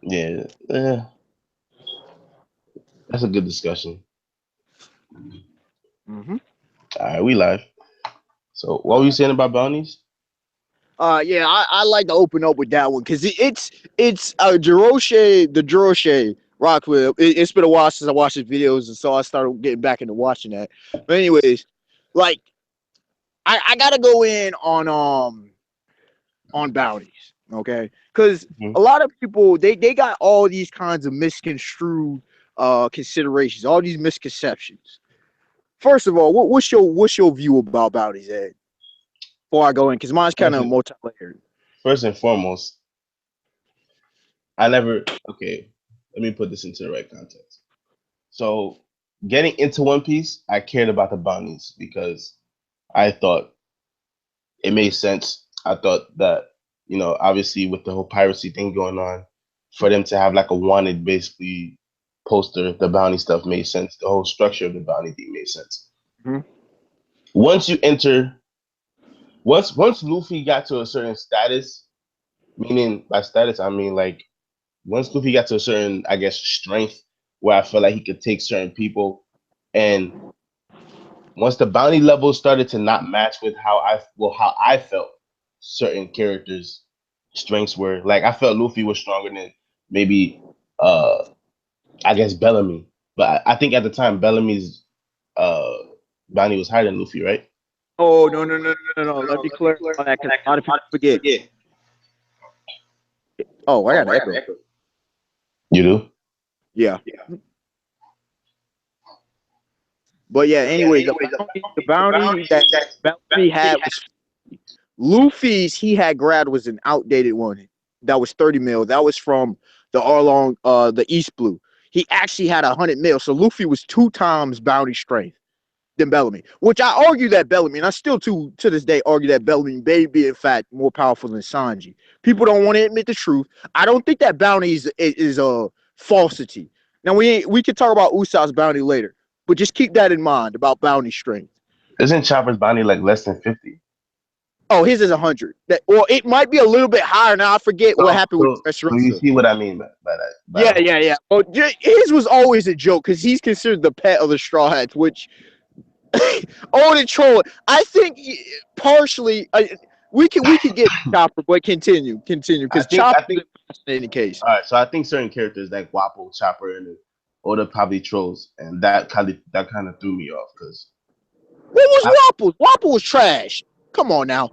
Yeah, that's a good discussion. Mm-hmm. All right, we live. So, what were you saying about bounties? Yeah, I like to open up with that one because it's Jeroshe, the Jeroshe Rockwell. It's been a while since I watched his videos, and so I started getting back into watching that. But anyways, like I gotta go in on bounties, okay? Because Mhm. a lot of people they got all these kinds of misconstrued considerations, all these misconceptions. First of all, what's your view about bounties, Ed? Before I go in, because mine's kind First, of and, multi-layered. first and foremost, I never. Okay, let me put this into the right context. So, getting into One Piece, I cared about the bounties because I thought it made sense. I thought that, obviously with the whole piracy thing going on, for them to have like a wanted basically poster, the bounty stuff made sense. The whole structure of the bounty thing made sense. Mhm. Once you enter, once Luffy got to a certain status, meaning by status I mean like once Luffy got to a certain, I guess, strength where I felt like he could take certain people, and once the bounty level started to not match with how I felt certain characters' strengths were. Like I felt Luffy was stronger than maybe uh I guess Bellamy. But I think at the time Bellamy's uh bounty was higher than Luffy, right? Oh no! Let me clarify that because a lot of people forget. Oh, I got an echo. You do? Yeah, but yeah. Anyways, the bounty that Bellamy had was Luffy's. He had grad was an outdated one. That was 30 mil. That was from the Arlong, the East Blue. He actually had 100 mil. So Luffy was 2 times bounty strength than Bellamy, which I argue that Bellamy, and I still to this day argue that Bellamy may be in fact more powerful than Sanji. People don't want to admit the truth. I don't think that bounty is a falsity. Now we can talk about Usopp's bounty later, but just keep that in mind about bounty strength. Isn't Chopper's bounty like less than 50? Oh, his is 100. That well, it might be a little bit higher now. I forget what So happened with so so you Dressrosa. see what I mean by that by the Yeah, whole. yeah, yeah. Well, his was always a joke because he's considered the pet of the Straw Hats, which oh, the troll. I think partially we can get Chopper, but continue I because think Chopper I is think a fascinating case. all right, so I think certain characters like Wappo, Chopper, and Oda probably trolls, and that kind of threw me off because What was I, Wapple? Wapple was trash. Come on now.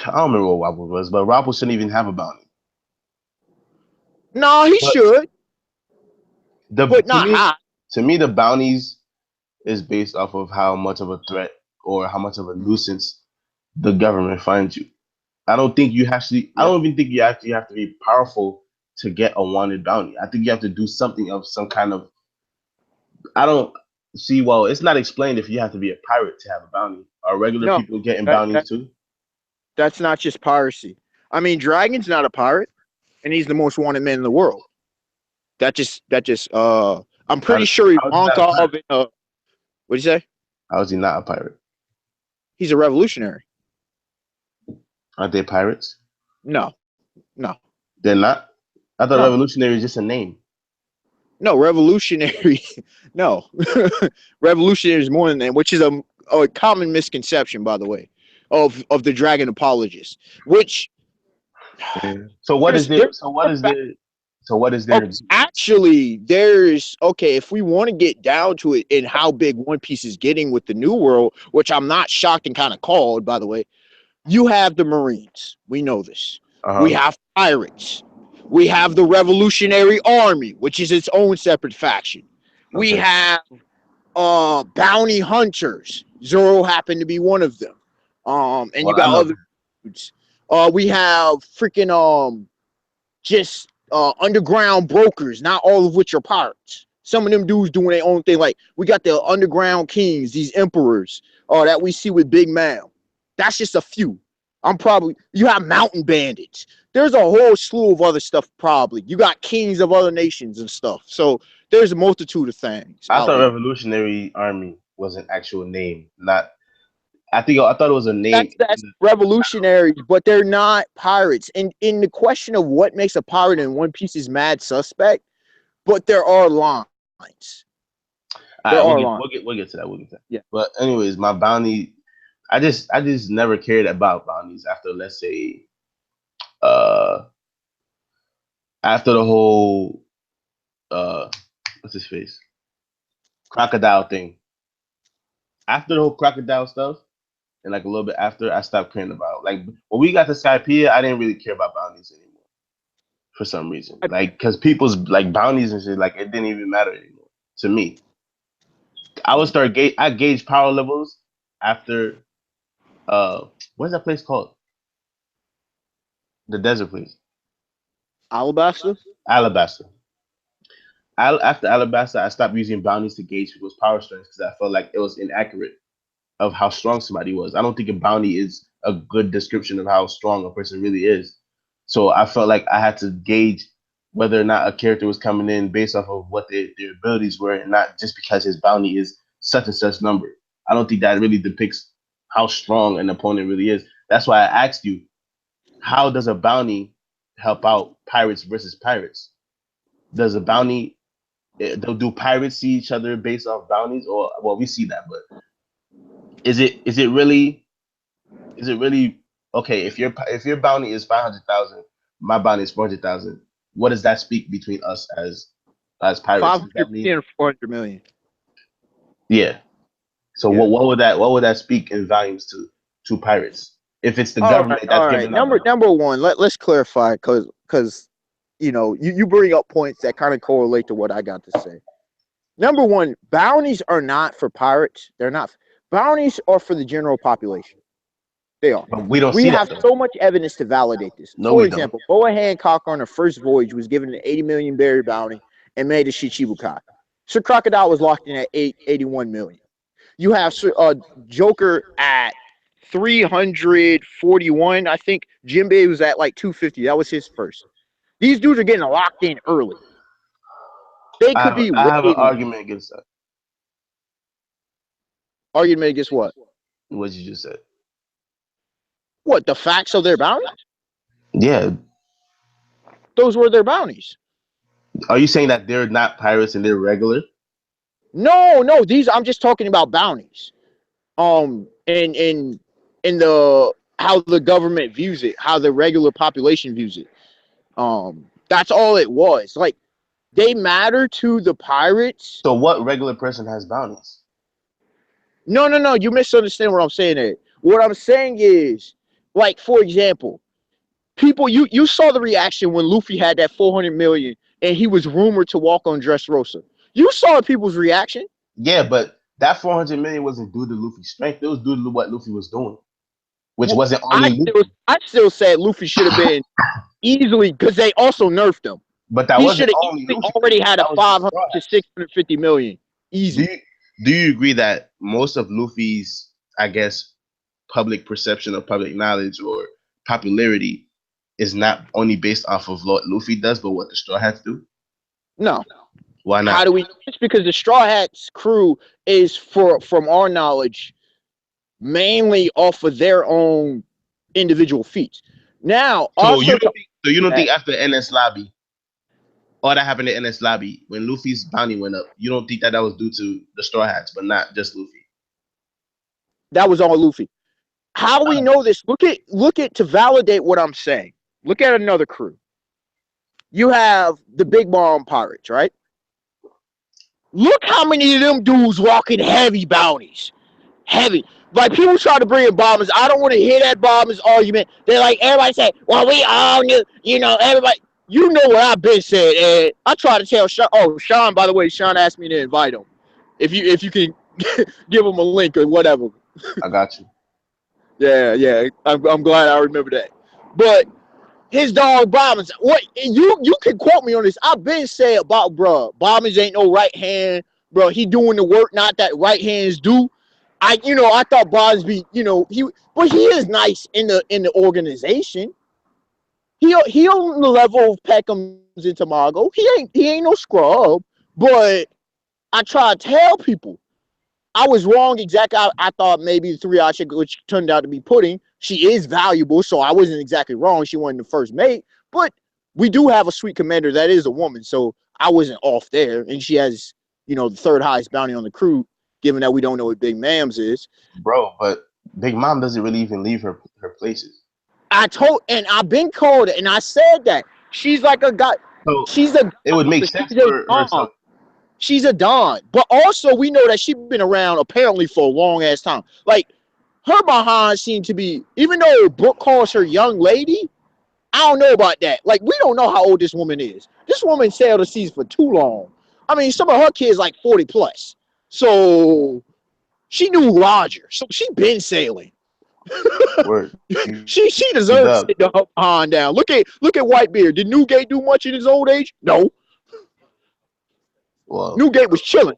I don't remember what Wappo was, but Wappo shouldn't even have a bounty. No, he But should, the but to not me high. to me the bounties is based off of how much of a threat or how much of a nuisance the government finds you. I Yeah. don't even think you actually have to be powerful to get a wanted bounty. I think you have to do something of some kind of I don't see. Well, it's not explained if you have to be a pirate to have a bounty. Are regular No, people getting that, bounties that too? that's not just piracy. I mean, Dragon's not a pirate, and he's the most wanted man in the world. That just I'm How, pretty sure he how is he not a Wonka pirate? of it. What'd you say? How is he not a pirate? He's a revolutionary. Aren't they pirates? No, no, They're not. I thought no, revolutionary is just a name. no. Revolutionary. No, revolutionary is more than that, which is a common misconception, by the way, of the dragon apologists. Which Yeah. So what is there's there? there's So what is there? So what is there to okay, do? actually there's okay if we want to get down to it and how big One Piece is getting with the New World, which I'm not shocked and kind of called, by the way. You have the Marines. We know this. Uh We huh. have pirates. We have the Revolutionary Army, which is its own separate faction. We Okay. have bounty hunters. Zoro happened to be one of them. And you Well, I got know. other dudes. We have freaking just underground brokers, not all of which are pirates. Some of them dudes doing their own thing. Like we got the underground kings, these emperors, that we see with Big Mom. That's just a few. You have mountain bandits. There's a whole slew of other stuff. Probably you got kings of other nations and stuff. So there's a multitude of things I out thought here. Revolutionary Army was an actual name, not. I thought it was a name. That's revolutionaries, but they're not pirates. And in the question of what makes a pirate in One Piece is mad suspect, but there are lines. We'll get to that. We'll get to that. Yeah. But anyways, my bounty, I just never cared about bounties after, let's say, after the whole what's his face? Crocodile thing. After the whole crocodile stuff, and like a little bit after, I stopped caring about. Like when we got to Skypiea, I didn't really care about bounties anymore for some reason. Like because people's like bounties and shit, like it didn't even matter anymore to me. I gauge power levels after what's that place called? The desert place. Alabasta. After Alabasta, I stopped using bounties to gauge people's power strengths because I felt like it was inaccurate of how strong somebody was. I don't think a bounty is a good description of how strong a person really is. So I felt like I had to gauge whether or not a character was coming in based off of what their abilities were, and not just because his bounty is such and such number. I don't think that really depicts how strong an opponent really is. That's why I asked you, how does a bounty help out pirates versus pirates? Does a bounty, do pirates see each other based off bounties? Or, well, we see that, but is it really okay? If your bounty is 500,000, my bounty is 400,000. What does that speak between us as pirates? 500 million, 400 million. Yeah. So yeah. What would that speak in volumes to pirates? If it's the government that's giving number one, let's clarify because you bring up points that kind of correlate to what I got to say. Number one, bounties are not for pirates. They're not. Bounties are for the general population. They are. But we don't. We have so much evidence to validate this. No, for example, Boa Hancock on her first voyage was given an 80 million berry bounty and made a Shichibukai. Sir Crocodile was locked in at 81 million. You have Joker at 341. I think Jinbei was at like 250. That was his first. These dudes are getting locked in early. They could be. I have an argument against that. Argument against what? What you just said. What, the facts of their bounties? Yeah. Those were their bounties. Are you saying that they're not pirates and they're regular? No. I'm just talking about bounties. In the how the government views it, how the regular population views it. That's all it was. Like, they matter to the pirates. So what regular person has bounties? No. You misunderstand what I'm saying there. What I'm saying is, like, for example, people, you saw the reaction when Luffy had that 400 million and he was rumored to walk on Dressrosa. You saw people's reaction. Yeah, but that 400 million wasn't due to Luffy's strength. It was due to what Luffy was doing, which wasn't only Luffy. I still said Luffy should have been easily, because they also nerfed him. But that wasn't only Luffy. Already had a 500 to 650 million. Easy. Do you agree that most of Luffy's, I guess, public perception or public knowledge or popularity is not only based off of what Luffy does, but what the Straw Hats do? No. Why not? How do we? It's because the Straw Hats crew is, from our knowledge, mainly off of their own individual feats. Now, so you don't think after NS Lobby, all that happened in NS Lobby when Luffy's bounty went up, you don't think that was due to the Straw Hats, but not just Luffy? That was all Luffy. How do we know this? Look at to validate what I'm saying. Look at another crew. You have the Big Mom Pirates, right? Look how many of them dudes walking heavy bounties. Heavy. Like, people try to bring in bombers. I don't want to hear that bombers argument. They're like, everybody say, well, we all knew, everybody. You know what I've been saying, Ed. I try to tell Sean. Oh, Sean, by the way, Sean asked me to invite him. If you can give him a link or whatever. I got you. Yeah. I'm glad I remember that. But his dog Bombers, what you can quote me on this. I've been saying about Bombers ain't no right hand, bro. He doing the work, not that right hands do. I thought Bombers be, he is nice in the organization. He on the level of Peckham's and Tamago. He ain't no scrub, but I try to tell people, I was wrong exactly. I thought maybe the 3-eye chick, which turned out to be Pudding, she is valuable, so I wasn't exactly wrong. She wasn't the first mate, but we do have a sweet commander that is a woman, so I wasn't off there. And she has, you know, the third highest bounty on the crew, given that we don't know what Big Mams is. Bro, but Big Mom doesn't really even leave her places. I've been called it, and I said that. She's like a guy. So She's a. it would make sense for her to. She's a Don, but also we know that she's been around apparently for a long ass time. Like her behind seemed to be, even though Brooke calls her young lady, I don't know about that. Like we don't know how old this woman is. This woman sailed the seas for too long. I mean, some of her kids like 40 plus, so she knew Roger, so she been sailing. Word. she deserves to sit her behind down. Look at Whitebeard. Did Newgate do much in his old age? No. Well, Newgate was chilling.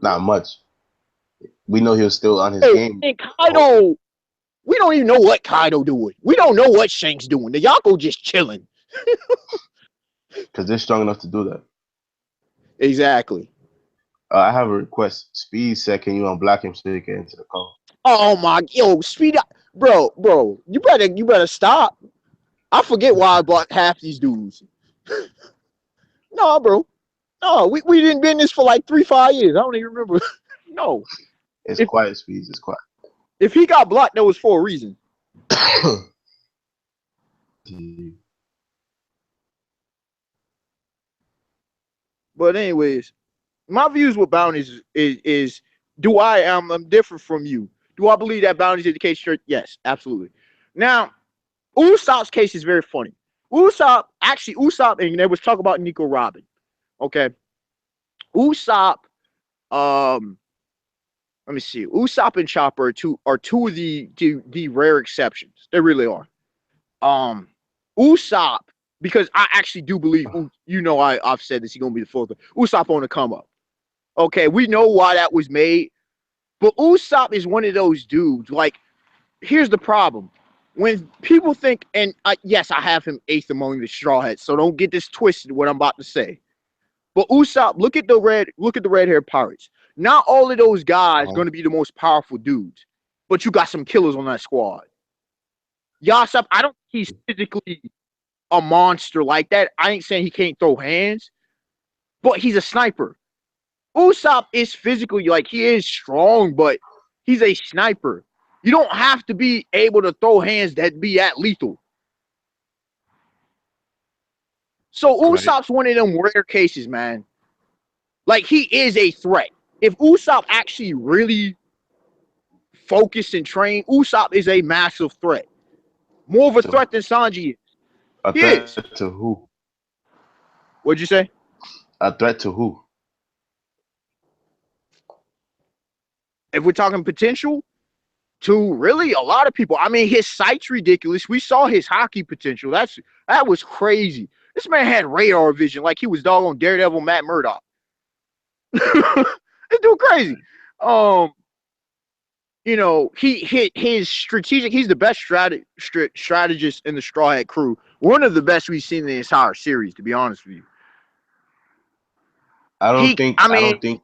Not much. We know he was still on his game. And Kaido, we don't even know what Kaido doing. We don't know what Shanks doing. The Yako just chilling. Because they're strong enough to do that. Exactly. I have a request. Speed said, can you unblock him so he can enter the call? Oh my, Speed, bro, you better stop. I forget why I blocked half these dudes. No, bro. No, we didn't been this for like 3-5 years. I don't even remember. No. It's quiet, Speeds. It's quiet. If he got blocked, that was for a reason. But anyways, my views with bounties is do I'm different from you. Do I believe that bounties is the case? Sure. Yes, absolutely. Now, Usopp's case is very funny. Usopp, and there was talk about Nico Robin. Okay. Usopp, let me see. Usopp and Chopper are two of the rare exceptions. They really are. Usopp, because I actually do believe, I've said this, he's gonna be the fourth. Usopp on the come up. Okay, we know why that was made, but Usopp is one of those dudes. Like, here's the problem. When people think, and yes, I have him 8th among the Straw Hats, so don't get this twisted what I'm about to say. But Usopp, look at the red-haired pirates. Not all of those guys going to be the most powerful dudes, but you got some killers on that squad. Usopp, I don't think he's physically a monster like that. I ain't saying he can't throw hands, but he's a sniper. Usopp is physically, like, he is strong, but he's a sniper. You don't have to be able to throw hands that be at lethal. So Usopp's one of them rare cases, man. Like, he is a threat. If Usopp actually really focused and trained, Usopp is a massive threat. More of a threat than Sanji is. A threat to who? What'd you say? A threat to who? If we're talking potential, to really a lot of people. I mean, his sight's ridiculous. We saw his hockey potential. That was crazy. This man had radar vision like he was doggone Daredevil Matt Murdock. It's dude crazy. He hit his strategic. He's the best strategist in the Straw Hat crew. One of the best we've seen in the entire series, to be honest with you. I don't think.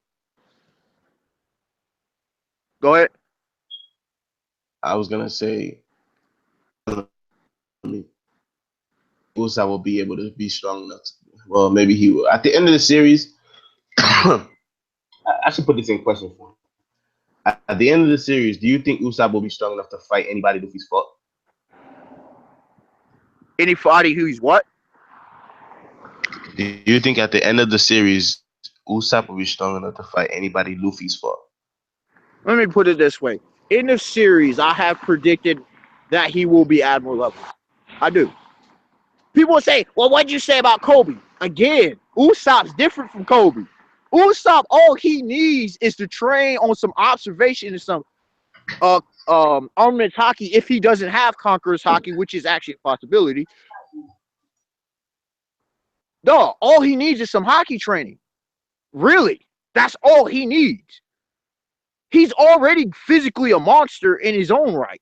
Go ahead. I was gonna say, Usopp will be able to be strong enough. Well, maybe he will. At the end of the series, I should put this in question for him. At the end of the series, do you think Usopp will be strong enough to fight anybody Luffy's fought? Anybody who's what? Do you think at the end of the series, Usopp will be strong enough to fight anybody Luffy's fought? Let me put it this way. In the series, I have predicted that he will be Admiral level. I do. People will say, well, what'd you say about Kobe? Again, Usopp's different from Kobe. Usopp, all he needs is to train on some observation and some armament hockey if he doesn't have Conqueror's hockey, which is actually a possibility. Dog, all he needs is some hockey training. Really, that's all he needs. He's already physically a monster in his own right.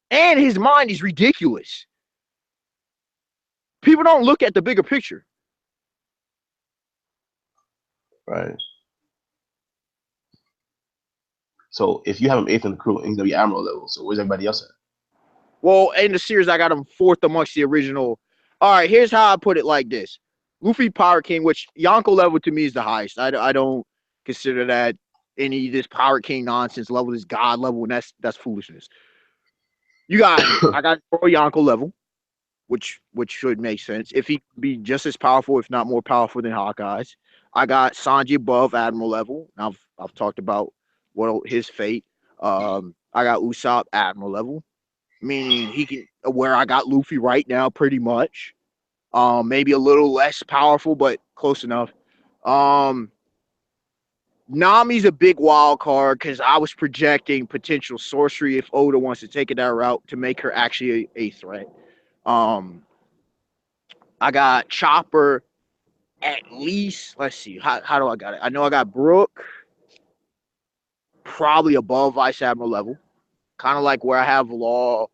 And his mind is ridiculous. People don't look at the bigger picture. Right. So if you have him 8th in the crew, he's gonna be admiral level. So where's everybody else at? Well, in the series, I got him 4th amongst the original. All right, here's how I put it like this. Luffy Pirate King, which Yonko level to me is the highest. I don't consider that any of this Pirate King nonsense level, this God level, and that's foolishness. I got Yonko level, which should make sense. If he could be just as powerful, if not more powerful than Hawkeye's. I got Sanji above Admiral level. I've talked about his fate. I got Usopp Admiral level, meaning he can where I got Luffy right now, pretty much. Maybe a little less powerful, but close enough. Nami's a big wild card because I was projecting potential sorcery if Oda wants to take it that route to make her actually a threat. I got Chopper at least. Let's see. How do I got it? I know I got Brook probably above Vice Admiral level. Kind of like where I have Law,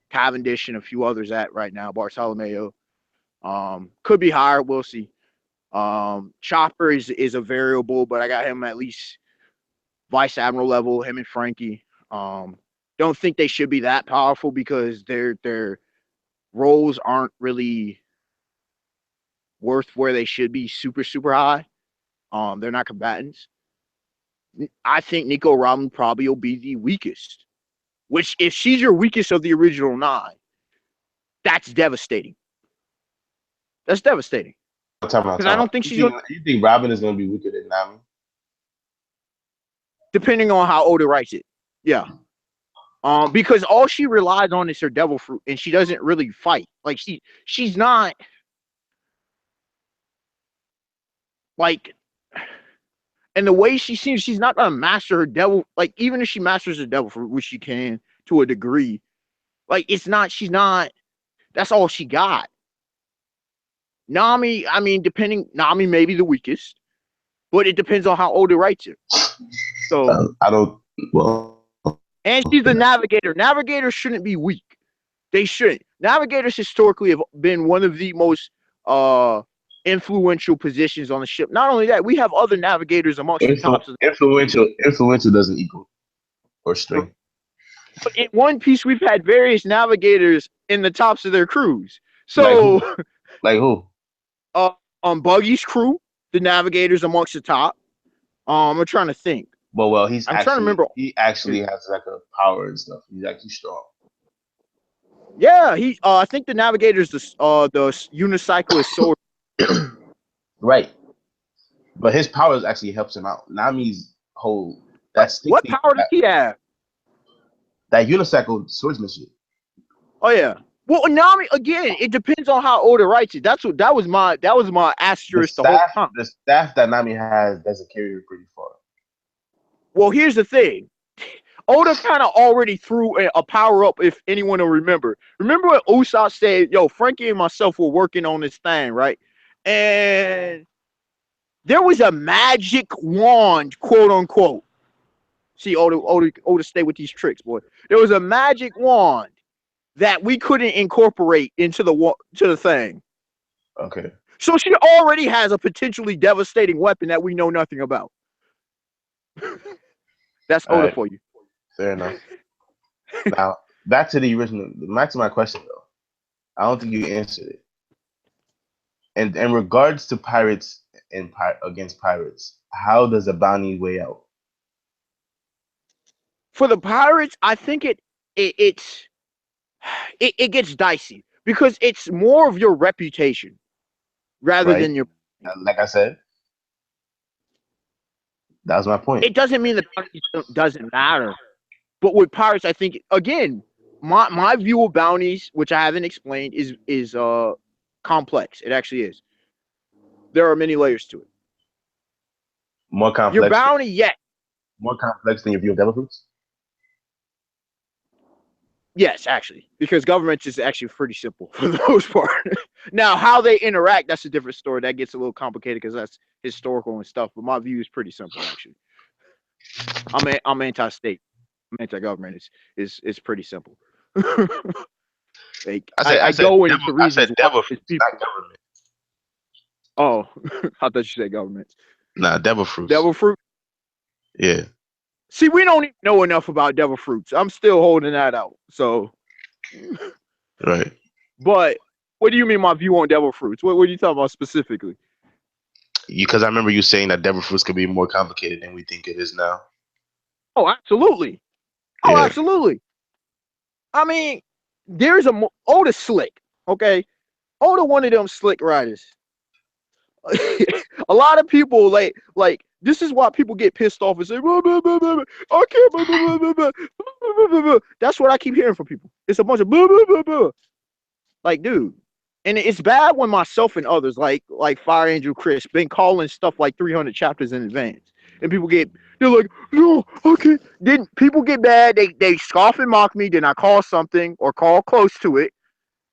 Cavendish, and a few others at right now. Bartolomeo. Could be higher. We'll see. Chopper is a variable, but I got him at least Vice Admiral level, him and Frankie. Don't think they should be that powerful because their roles aren't really worth where they should be super, super high. They're not combatants. I think Nico Robin probably will be the weakest. Which, if she's your weakest of the original 9, that's devastating. That's devastating. Because I don't think she's. You think Robin is going to be weaker than Nami? Depending on how Oda writes it, yeah. Because all she relies on is her devil fruit, and she doesn't really fight. Like she's not like, and the way she seems, she's not gonna master her devil. Like even if she masters her devil fruit, which she can to a degree, like it's not. She's not. That's all she got. Nami, I mean, Nami may be the weakest, but it depends on how Oda writes it. So I don't. Well, and she's the navigator. Navigators shouldn't be weak. They shouldn't. Navigators historically have been one of the most influential positions on the ship. Not only that, we have other navigators amongst the tops of the influential doesn't equal or strength. But in One Piece, we've had various navigators in the tops of their crews. So, like who? On Buggy's crew, the navigators amongst the top. I'm trying to think. Well, I'm trying to remember. He actually has like a power and stuff. He's actually strong. Yeah, I think the navigator's the unicyclist sword. Right, but his powers actually helps him out. Nami's whole what power does he have? That unicycle swordsmanship. Oh yeah. Well, Nami again. It depends on how Oda writes it. That was my asterisk. The staff that Nami has doesn't carry her pretty far. Well, here's the thing. Oda kind of already threw a power up, if anyone will remember. Remember when Usopp said, yo, Frankie and myself were working on this thing, right? And there was a magic wand, quote unquote. See, Oda stay with these tricks, boy. There was a magic wand that we couldn't incorporate into the thing. Okay. So she already has a potentially devastating weapon that we know nothing about. That's Oda for you. Fair enough. Now, back to my question though. I don't think you answered it. And in regards to pirates and against pirates, how does the bounty weigh out? For the pirates, I think it gets dicey because it's more of your reputation rather than your. Like I said, that was my point. It doesn't mean the bounty doesn't matter, but with pirates, I think again, my view of bounties, which I haven't explained, is complex. It actually is. There are many layers to it. More complex. Your bounty, yes. More complex than your view of devil fruits? Yes, actually, because governments is actually pretty simple for the most part. Now, how they interact, that's a different story. That gets a little complicated because that's historical and stuff. But my view is pretty simple, actually. I'm anti-state. I'm anti-government. It's pretty simple. Like, I go into reasons. I said devil fruits, not government. Oh, I thought you said government. Nah, devil fruits. Devil fruit? Yeah. See, we don't even know enough about devil fruits. I'm still holding that out. So, Right. but what do you mean my view on devil fruits? What are you talking about specifically? Because I remember you saying that devil fruits could be more complicated than we think it is now. Oh, absolutely. Oh, Yeah. absolutely. I mean, there's Oda slick. Okay, Oda one of them slick riders. A lot of people like this is why people get pissed off and say, "Blah, blah, blah, blah, blah. I can't." Blah, blah, blah, blah, blah, blah, blah." That's what I keep hearing from people. It's a bunch of blah, blah, blah, blah. Like, dude, and it's bad when myself and others like Fire Angel Chris been calling stuff like 300 chapters in advance, and they're like, "No, okay." Then people get mad. They scoff and mock me. Then I call something or call close to it,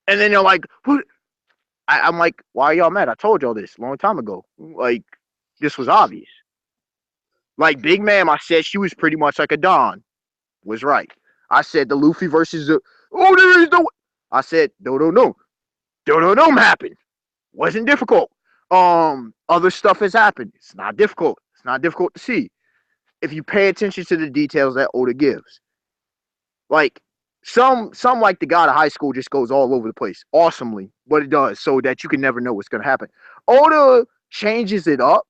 and then they're like, "What?" I'm like, why are y'all mad? I told y'all this a long time ago. Like, this was obvious. Like, Big Ma'am, I said she was pretty much like a Don. Was right. I said the Luffy versus the. Oh, there is no. I said, no. Happened. Wasn't difficult. Other stuff has happened. It's not difficult. It's not difficult to see. If you pay attention to the details that Oda gives. Like, some like the God of high school just goes all over the place awesomely, but it does so that you can never know what's going to happen. Oda changes it up,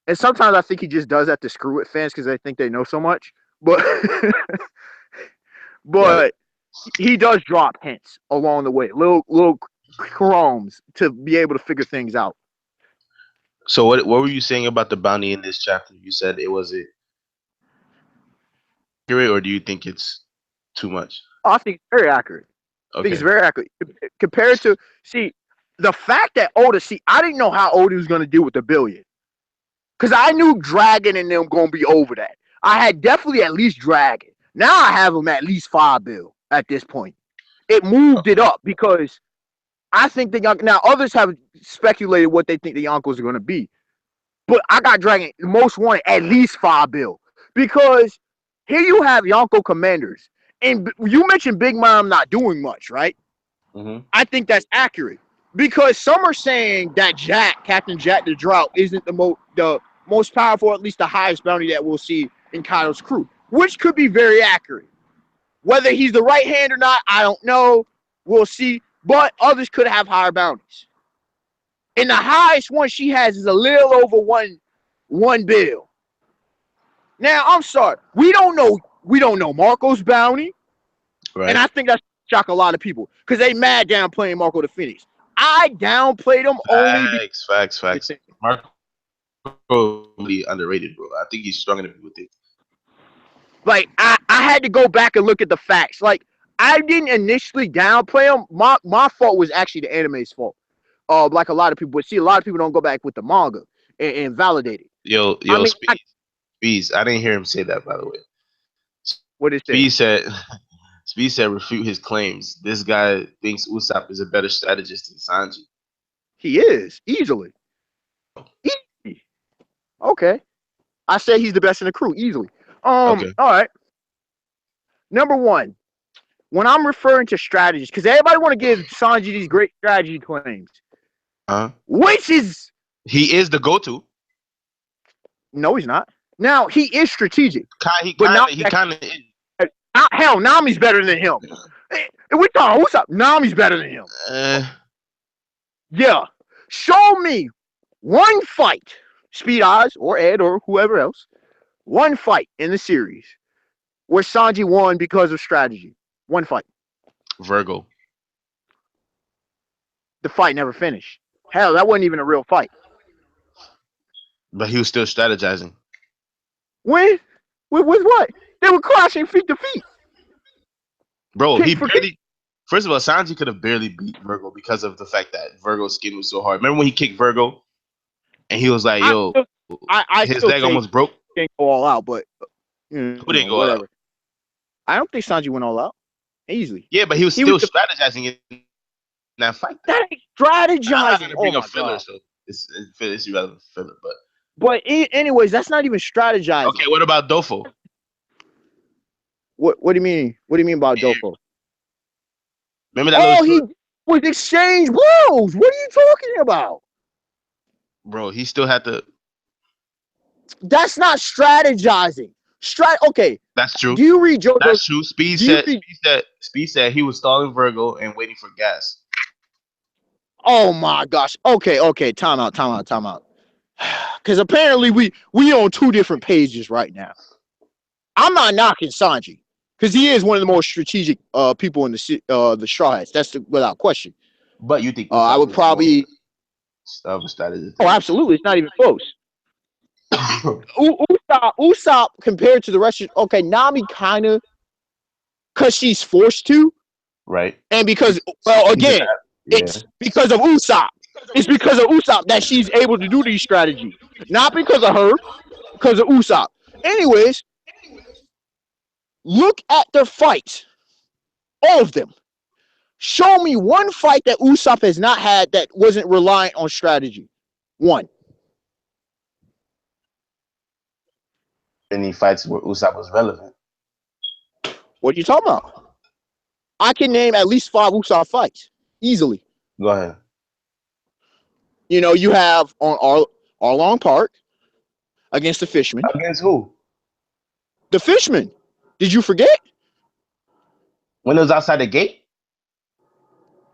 and sometimes I think he just does that to screw with fans because they think they know so much. But Right. he does drop hints along the way, little crumbs to be able to figure things out. So what were you saying about the bounty in this chapter? You said it was accurate, or do you think it's too much? Oh, I think it's very accurate. I think Okay. it's very accurate compared to the fact that Oda. I didn't know how Oda was going to deal with the billion. Because I knew Dragon and them going to be over that. I had definitely at least Dragon. Now I have them at least 5 bill at this point. It moved it up because I think now others have speculated what they think the Yonkos are going to be. But I got Dragon most wanted at least 5 bill. Because here you have Yonko commanders. And you mentioned Big Mom not doing much, right? Mm-hmm. I think that's accurate. Because some are saying that Captain Jack the Drought, isn't the most powerful, or at least the highest bounty that we'll see in Kaido's crew, which could be very accurate. Whether he's the right hand or not, I don't know. We'll see. But others could have higher bounties. And the highest one she has is a little over one bill. Now, I'm sorry. We don't know Marco's bounty. Right. And I think that's shock a lot of people because they mad down playing Marco the Phoenix. I downplayed him only because Facts. Marco really underrated, bro. I think he's stronger than people think. like I had to go back and look at the facts. Like, I didn't initially downplay him. My fault was actually the anime's fault. Like a lot of people, but see, a lot of people don't go back with the manga and validate it. Yo, I mean, Speeds. I didn't hear him say that, by the way. What is Speed said refute his claims. This guy thinks Usopp is a better strategist than Sanji. He is easily. Easy. Okay. I say he's the best in the crew easily. Okay. All right. Number one, when I'm referring to strategies, because everybody want to give Sanji these great strategy claims, which is he is the go-to. No, he's not. Now he is strategic, He kind of is. Hell, Nami's better than him. We thought, what's up? Nami's better than him. Yeah. Show me one fight, Speed Eyes or Ed or whoever else, one fight in the series where Sanji won because of strategy. One fight. Virgo. The fight never finished. Hell, that wasn't even a real fight. But he was still strategizing. When? With what? They were clashing feet to feet. Bro, first of all, Sanji could have barely beat Virgo because of the fact that Virgo's skin was so hard. Remember when he kicked Virgo and he was like, yo, his leg almost broke? Didn't go all out, but who didn't go all out? I don't think Sanji went all out. Easily. Yeah, but he was still strategizing in that fight. That ain't strategizing. Bring up filler, so it's irrelevant filler, But anyways, that's not even strategizing. Okay, what about Dofo? What do you mean? What do you mean about Dofo? Remember that? He was exchange blows. What are you talking about? Bro, he still had to. That's not strategizing. Okay. That's true. Do you read JoJo's? That's true. Speed said he was stalling Virgo and waiting for gas. Oh my gosh. Okay. Time out. Because apparently we on two different pages right now. I'm not knocking Sanji because he is one of the most strategic people in the Straw Hats. That's without question. But you think I would probably. Strategy. Oh, absolutely. It's not even close. Usopp compared to the rest of okay, Nami kind of because she's forced to, right? And because it's because of Usopp. It's because of Usopp that she's able to do these strategies, not because of her, because of Usopp. Anyways, look at their fights, all of them. Show me one fight that Usopp has not had that wasn't reliant on strategy. One. Any fights where Usopp was relevant. What are you talking about? I can name at least 5 Usopp fights easily. Go ahead. You know, you have on Arlong Park against the Fishmen. Against who? The Fishmen. Did you forget? When it was outside the gate?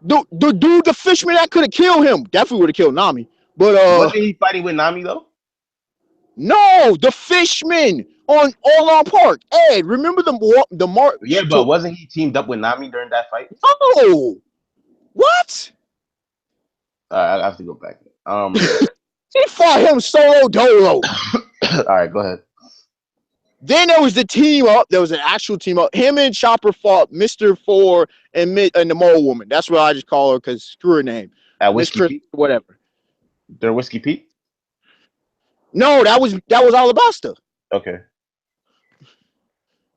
The dude, the Fishman that could have killed him. Definitely would have killed Nami. But wasn't he fighting with Nami though? No, the Fishman on Arlong Park. Ed, remember the mark? Yeah, but wasn't he teamed up with Nami during that fight? Oh, what? I have to go back. He fought him solo dolo. All right, go ahead. Then there was the team up. There was an actual team up. Him and Chopper fought Mr. Four and the Mole Woman. That's what I just call her because screw her name. At Whiskey Pete? Whatever. They're Whiskey Pete? No, that was Alabasta. Okay.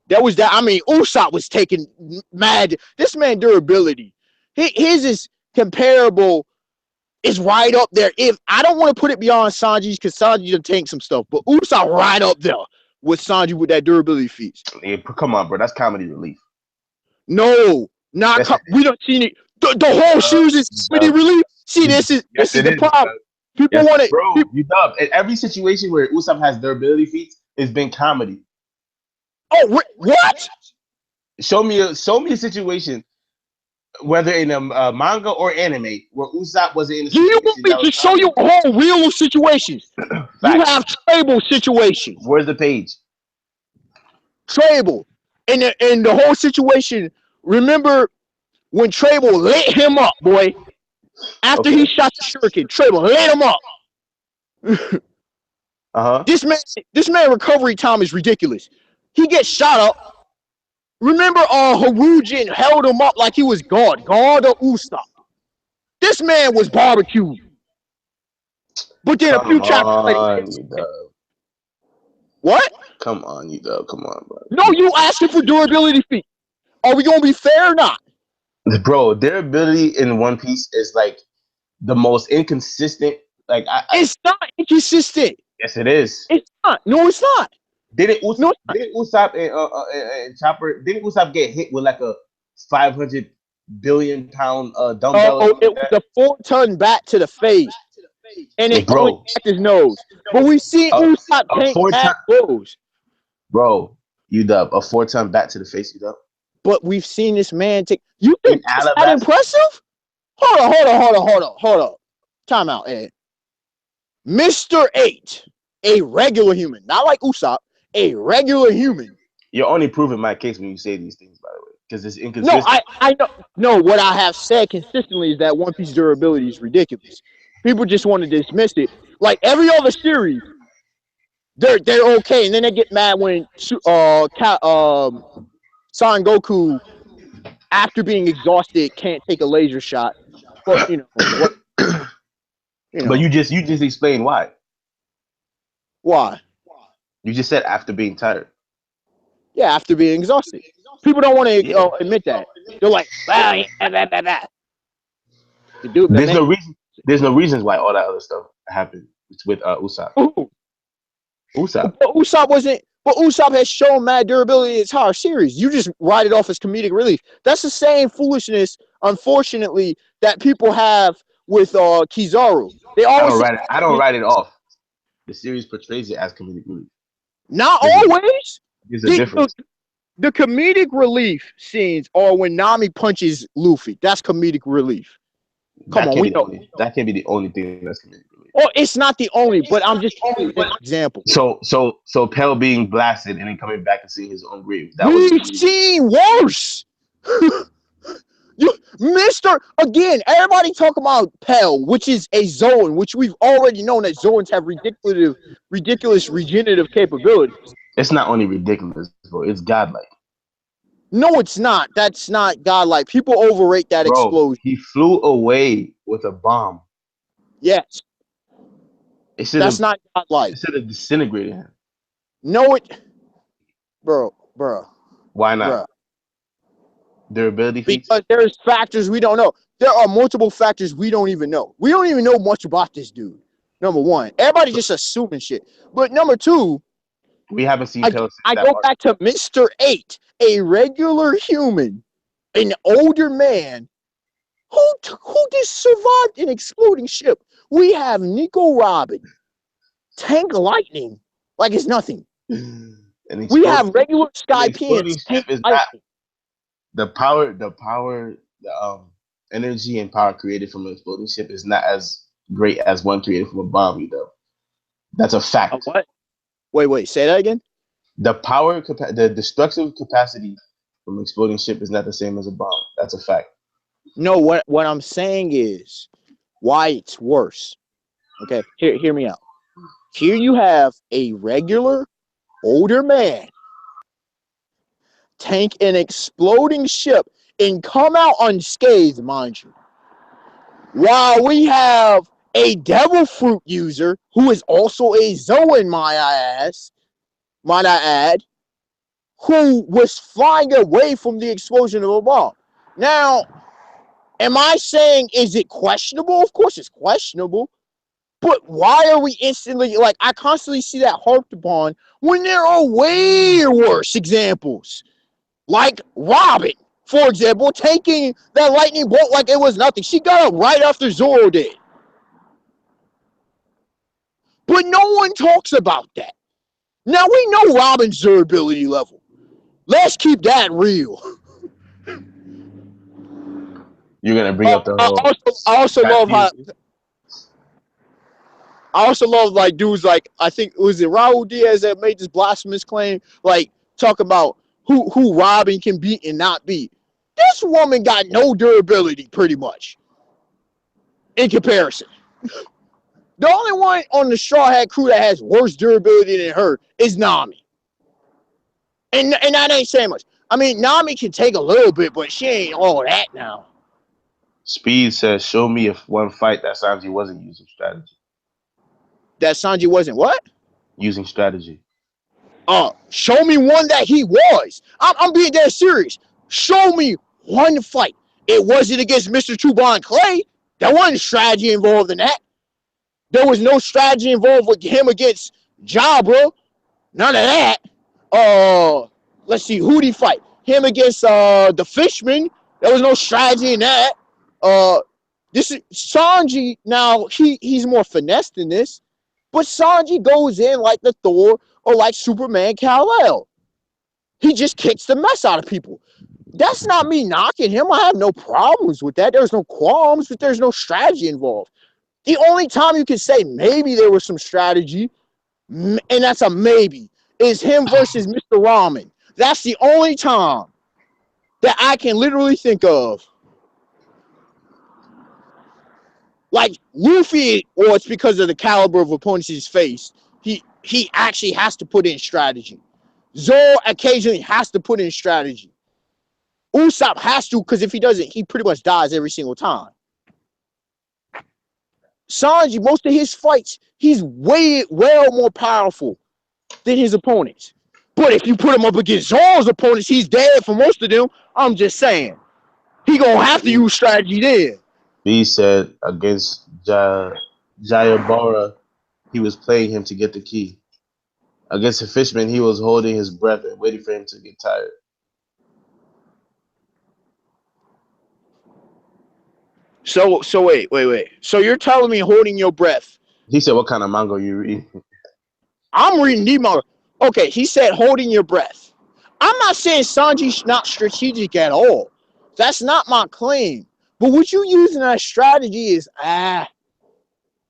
That was that. I mean, Usopp was taking mad. This man durability. His is comparable. It's right up there. If I don't want to put it beyond Sanji's because Sanji done tank some stuff, but Usopp right up there with Sanji with that durability feats. Yeah, come on, bro. That's comedy relief. No, not we don't see it. The whole series is comedy relief. See, this is the problem. People want it, bro. You dumb. In every situation where Usopp has durability feats, it's been comedy. Oh, what? Show me a situation, whether in a manga or anime, where Usopp was in a situation. You want me to show you a whole real situation? You have Trable situation. Where's the page? Trable. In the whole situation, remember when Trable lit him up, boy? After he shot the shuriken, Trable lit him up. This man recovery time is ridiculous. He gets shot up. Remember, Harujin held him up like he was God of Usopp. This man was barbecued. But then a few chapters later. What? Come on, you dub. Come on, bro. No, you asking for durability feat. Are we gonna be fair or not? Bro, durability in One Piece is like the most inconsistent. Like it's not inconsistent. Yes, it is. It's not. No, it's not. Didn't Usopp and Chopper? Didn't Usopp get hit with like a 500 billion pound dumbbell? Oh, it was a 4-ton bat to the face, and it only cracked his nose. But we've seen Usopp take bad blows. Bro, you dub a 4-ton bat to the face, you dub. But we've seen this man take. You think that impressive? Hold on. Time out, Ed. Mr. 8, a regular human, not like Usopp, a regular human. You're only proving my case when you say these things, by the way, because it's inconsistent. No, I know. No, what I have said consistently is that One Piece durability is ridiculous. People just want to dismiss it. Like every other series, they're okay, and then they get mad when Son Goku, after being exhausted, can't take a laser shot. But But you just explained why. Why? You just said after being tired. Yeah, after being exhausted. People don't want to admit that. They're like, There's no reasons why all that other stuff happened with Usopp. Usopp. But Usopp has shown mad durability in the entire series. You just write it off as comedic relief. That's the same foolishness, unfortunately, that people have with Kizaru. I don't write it off. The series portrays it as comedic relief. Not always. There's a difference. The comedic relief scenes are when Nami punches Luffy. That's comedic relief. Come on, we know. That can't be the only thing that's comedic relief. Or it's not the only, but I'm just giving you an example. So Pell being blasted and then coming back and seeing his own grave. We've seen worse. Again, everybody talk about Pell, which is a Zoan, which we've already known that Zoans have ridiculous regenerative capabilities. It's not only ridiculous, bro. It's godlike. No, it's not. That's not godlike. People overrate that explosion. He flew away with a bomb. Yes. That's not godlike. Instead of disintegrating him. No, bro. Why not? Bruh. Durability feats? Because there's factors we don't know. There are multiple factors we don't even know. We don't even know much about this dude. Number one, everybody just assuming shit. But number two, we haven't seen. I go back to Mr. 8, a regular human, an older man who just survived an exploding ship. We have Nico Robin, Tank Lightning, like it's nothing. We have regular Sky Pins. The power, the energy and power created from an exploding ship is not as great as one created from a bomb, though. That's a fact. What? Wait, say that again? The power, the destructive capacity from an exploding ship is not the same as a bomb. That's a fact. No, what I'm saying is why it's worse. Okay, hear me out. Here you have a regular older man tank an exploding ship and come out unscathed, mind you. While we have a devil fruit user who is also a Zoan, might I add, who was flying away from the explosion of a bomb. Now, am I saying, is it questionable? Of course it's questionable. But why are we instantly, like, I constantly see that harped upon when there are way worse examples. Like Robin, for example, taking that lightning bolt like it was nothing. She got up right after Zoro did. But no one talks about that. Now, we know Robin's durability level. Let's keep that real. You're going to bring up the whole... I also love, like, dudes like, I think, was it Raul Diaz that made this blasphemous claim? Like, talk about who Robin can beat and not beat. This woman got no durability, pretty much, in comparison. The only one on the Straw Hat crew that has worse durability than her is Nami. And that ain't saying much. I mean, Nami can take a little bit, but she ain't all that now. Speed says, show me if one fight that Sanji wasn't using strategy. That Sanji wasn't what? Using strategy. Show me one that he was. I'm being dead serious. Show me one fight. It wasn't against Mr. Tuban Clay. There wasn't strategy involved in that. There was no strategy involved with him against Jabra. None of that. Let's see, who'd he fight? Him against the Fishman. There was no strategy in that. This is Sanji. Now he's more finesse than this, but Sanji goes in like the Thor or like Superman Kal-El. He just kicks the mess out of people. That's not me knocking him. I have no problems with that. There's no qualms, but there's no strategy involved. The only time you can say maybe there was some strategy, and that's a maybe, is him versus Mr. Ramen. That's the only time that I can literally think of. Like Luffy, or it's because of the caliber of opponents he's faced, he actually has to put in strategy. Zoro occasionally has to put in strategy. Usopp has to, because if he doesn't, he pretty much dies every single time. Sanji, most of his fights, he's well more powerful than his opponents. But if you put him up against Zoro's opponents, he's dead for most of them. I'm just saying. He gonna have to use strategy there. B said against Jayabara, he was playing him to get the key. Against the Fishman, he was holding his breath and waiting for him to get tired. So wait. So you're telling me holding your breath? He said, what kind of manga you read? I'm reading the manga. Okay, he said holding your breath. I'm not saying Sanji's not strategic at all. That's not my claim. But what you using as strategy is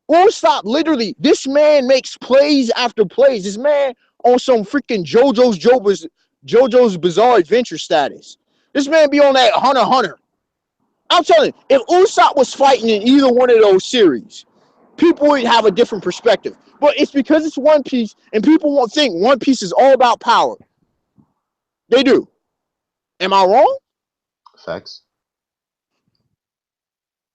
Or stop. Literally, this man makes plays after plays. This man on some freaking JoJo's Bizarre Adventure status. This man be on that Hunter x Hunter. I'm telling you, if Usopp was fighting in either one of those series, people would have a different perspective. But it's because it's One Piece, and people won't think One Piece is all about power. They do. Am I wrong? Facts.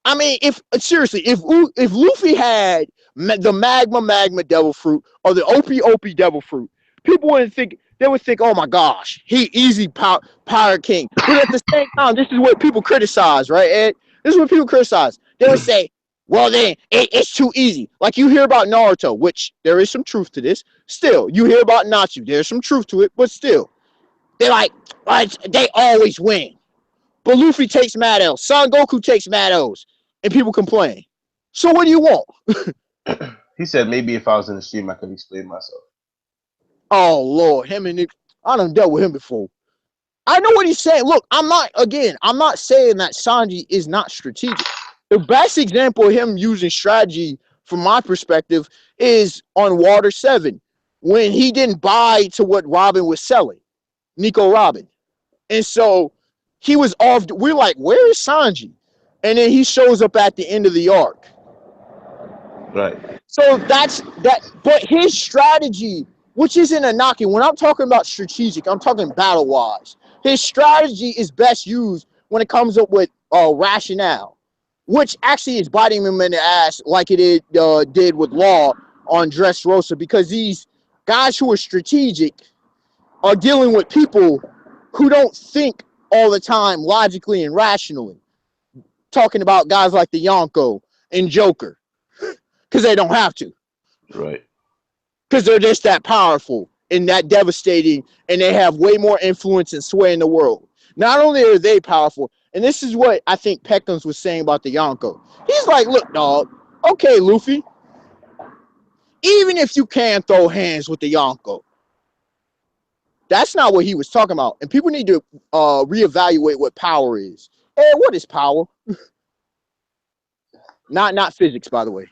I mean, if Luffy had the magma devil fruit or the opie devil fruit, people wouldn't think. They would think, "Oh my gosh, he easy pirate king." But at the same time, this is what people criticize, right, Ed? This is what people criticize. They would say, "Well, then it's too easy." Like you hear about Naruto, which there is some truth to this. Still, you hear about Natsu, there's some truth to it, but still, they're like, they always win. But Luffy takes mad L's. Son Goku takes mad O's. And people complain. So what do you want? He said maybe if I was in the stream, I could explain myself. Oh, Lord. Him and Nick. I done dealt with him before. I know what he's saying. Look, I'm not saying that Sanji is not strategic. The best example of him using strategy, from my perspective, is on Water 7, when he didn't buy to what Robin was selling, Nico Robin. And so he was off. We're like, where is Sanji? And then he shows up at the end of the arc. Right. So that's that. But his strategy, which isn't a knocking, when I'm talking about strategic, I'm talking battle wise. His strategy is best used when it comes up with rationale, which actually is biting him in the ass like it did with Law on Dressrosa, because these guys who are strategic are dealing with people who don't think all the time logically and rationally. Talking about guys like the Yonko and Joker, because they don't have to. Right. Because they're just that powerful and that devastating, and they have way more influence and sway in the world. Not only are they powerful, and this is what I think Peckham's was saying about the Yonko. He's like, look, dog, okay, Luffy, even if you can throw hands with the Yonko, that's not what he was talking about. And people need to reevaluate what power is. Hey, what is power? Not physics, by the way.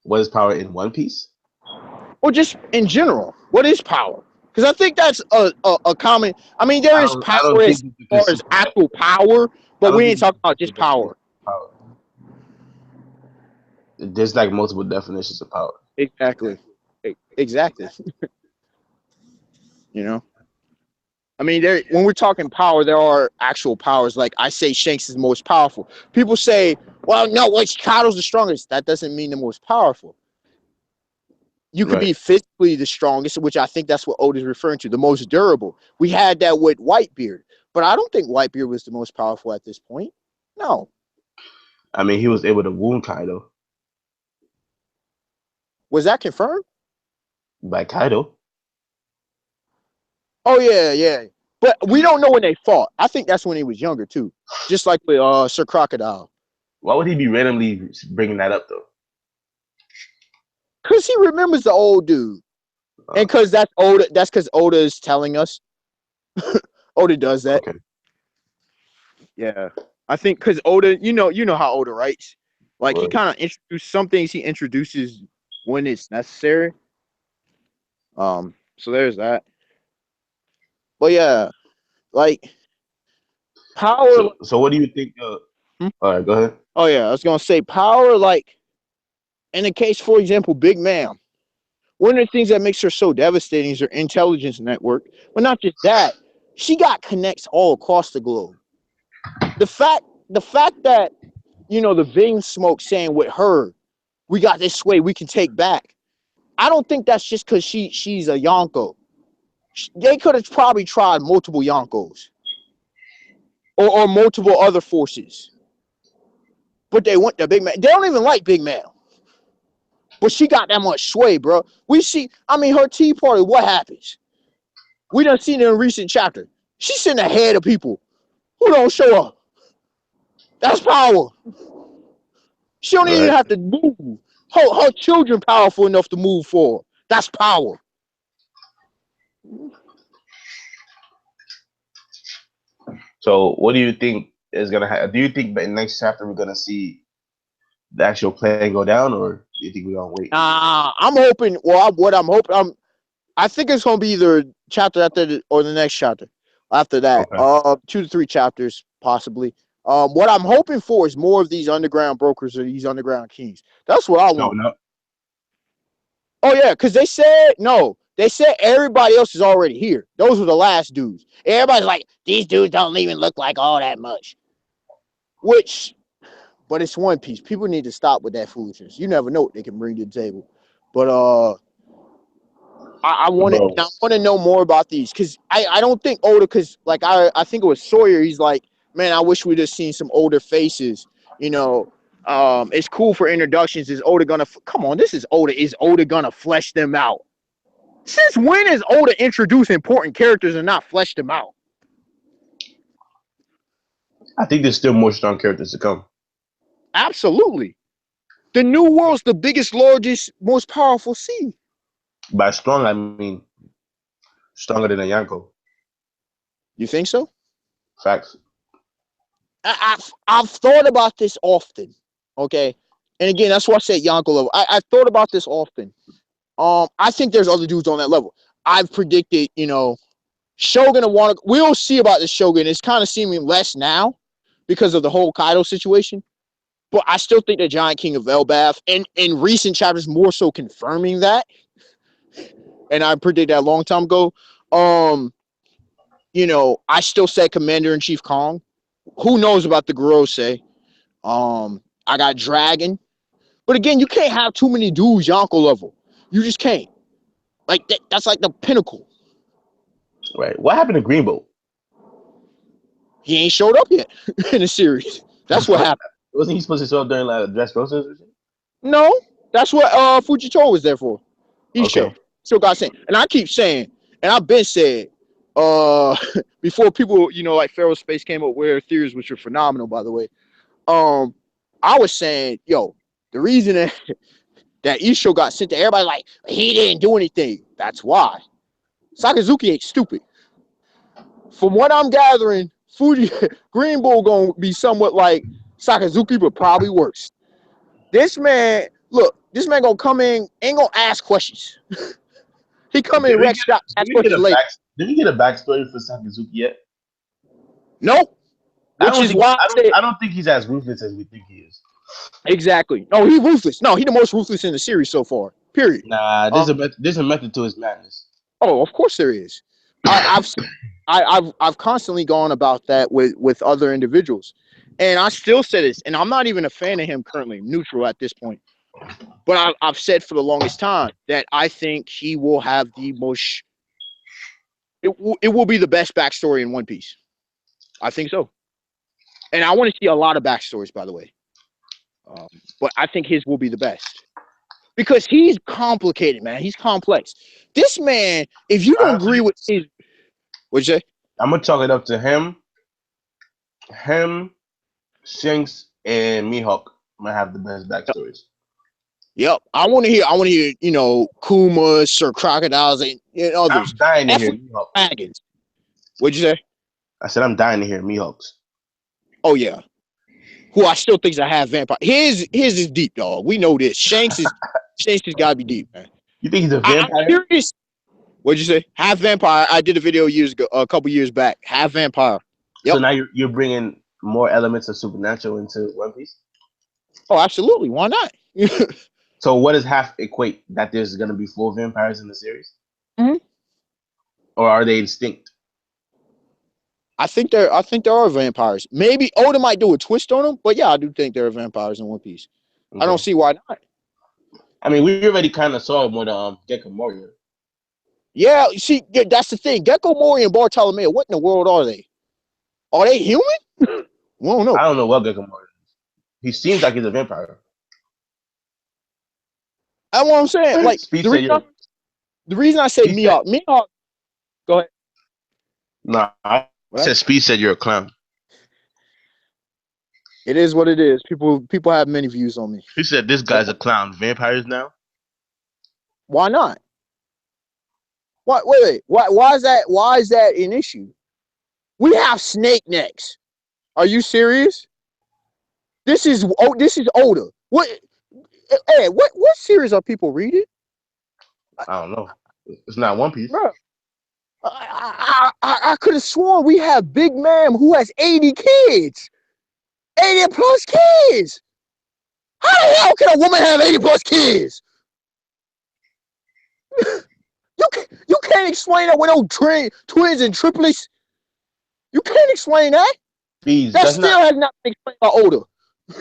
What is power in One Piece? Or just in general, what is power? Because I think that's a common. I mean, there is power as far as actual power, but we ain't talking about just power. There's like multiple definitions of power. Exactly. You know, I mean, when we're talking power, there are actual powers. Like I say, Shanks is the most powerful. People say, "Well, no, Kaido's the strongest." That doesn't mean the most powerful. You could be physically the strongest, which I think that's what Oda's referring to, the most durable. We had that with Whitebeard, but I don't think Whitebeard was the most powerful at this point. No. I mean, he was able to wound Kaido. Was that confirmed? By Kaido. Oh, yeah. But we don't know when they fought. I think that's when he was younger, too. Just like with Sir Crocodile. Why would he be randomly bringing that up, though? Because he remembers the old dude. And because that's Oda. That's because Oda is telling us. Oda does that. Okay. Yeah. I think because Oda, you know how Oda writes. Like, he kind of introduces some things, he introduces when it's necessary. So there's that. But yeah, like power. So what do you think? All right, go ahead. Oh yeah, I was gonna say power. Like in the case, for example, Big Ma'am. One of the things that makes her so devastating is her intelligence network. But not just that, she got connects all across the globe. The fact that the Ving smoke saying with her, we got this sway we can take back. I don't think that's just because she's a Yonko. They could have probably tried multiple Yonkos or multiple other forces. But they went to Big Man. They don't even like Big Man. But she got that much sway, bro. We see, her tea party, what happens? We done seen it in a recent chapter. She's sitting ahead of people who don't show up. That's power. She don't even have to move. Her children powerful enough to move forward. That's power. So, what do you think is gonna happen? Do you think by next chapter we're gonna see the actual play go down, or do you think we're gonna wait? I'm hoping. Well, what I'm hoping, I think it's gonna be either chapter after or the next chapter after that. Okay. 2 to 3 chapters possibly. What I'm hoping for is more of these underground brokers or these underground kings. That's what I want. No. Oh yeah, because they said no. They said everybody else is already here. Those were the last dudes. Everybody's like, these dudes don't even look like all that much. But it's One Piece. People need to stop with that foolishness. You never know what they can bring to the table. But I want to know more about these because I don't think Oda, because like I think it was Sawyer. He's like, man, I wish we'd have seen some older faces. You know, it's cool for introductions. Is Oda gonna come on? This is Oda. Is Oda gonna flesh them out? Since when is Oda introduce important characters and not flesh them out? I think there's still more strong characters to come. Absolutely. The New World's the biggest, largest, most powerful sea. By strong, I mean stronger than a Yanko. You think so? Facts. I've thought about this often. Okay. And again, that's why I said Yanko level. I've thought about this often. I think there's other dudes on that level. I've predicted, Shogun will want to. We'll see about the Shogun. It's kind of seeming less now because of the whole Kaido situation. But I still think the Giant King of Elbaf, and in recent chapters, more so confirming that. And I predicted that a long time ago. I still said Commander-in-Chief Kong. Who knows about the Gorosei? I got Dragon. But again, you can't have too many dudes Yonko level. You just can't. Like that's like the pinnacle. Right. What happened to Greenbow? He ain't showed up yet in the series. That's what happened. Wasn't he supposed to show up during like dress process or something? No, that's what Fujito was there for. Isho. Still got saying. And I keep saying, and I've been saying, before people, like Pharaoh Space came up with their theories, which are phenomenal, by the way. I was saying, the reason that Isho got sent to everybody, like, he didn't do anything. That's why. Sakazuki ain't stupid. From what I'm gathering, Green Bull gonna be somewhat like Sakazuki, but probably worse. This man gonna come in, ain't gonna ask questions. He come in wreck shop, ask questions later. Did we get a backstory for Sakazuki yet? Nope. I don't think he's as ruthless as we think he is. Exactly. No, he's ruthless. No, he's the most ruthless in the series so far. Period. Nah, there's a method to his madness. Oh, of course there is. I've constantly gone about that with other individuals, and I still say this. And I'm not even a fan of him currently. Neutral at this point. But I've said for the longest time that I think he will have the most. It will be the best backstory in One Piece. I think so. And I want to see a lot of backstories, by the way. But I think his will be the best. Because he's complicated, man. He's complex. This man, if you don't agree with his... What'd you say? I'm going to chalk it up to him, Shanks, and Mihawk might have the best backstories. Yep. I want to hear, Kuma, Sir Crocodiles, and others. I'm dying to hear Mihawk. Dragons. What'd you say? I said I'm dying to hear Mihawks. Oh, yeah. Who I still think is a half vampire. His is deep, dog. We know this. Shanks has got to be deep, man. You think he's a vampire? I'm curious. What'd you say? Half vampire. I did a video a couple years back. Half vampire. Yep. So now you're bringing more elements of supernatural into One Piece? Oh, absolutely. Why not? So what does half equate? That there's going to be 4 vampires in the series? Mm-hmm. Or are they distinct? I think there are vampires. Maybe Oda might do a twist on them, but yeah, I do think there are vampires in One Piece. Okay. I don't see why not. I mean, we already kind of saw him with Gecko Moria. Yeah, see, that's the thing. Gecko Moria and Bartolomeo, what in the world are they? Are they human? We don't know. I don't know what Gecko Moria is. He seems like he's a vampire. That's what I'm saying. Like the reason I say Mihawk. Go ahead. Nah, I said Speed said you're a clown. It is what it is. People have many views on me. He said this guy's a clown. Vampires now? Why not? What? Wait. Why is that an issue? We have snake necks. Are you serious? This is older. What? Hey, what series are people reading? I don't know. It's not One Piece. Bro, I could have sworn we have Big Ma'am who has 80 kids. 80 plus kids. How the hell can a woman have 80 plus kids? You can't explain that with no twins and triplets. You can't explain that. Bees, that still has not been explained by older.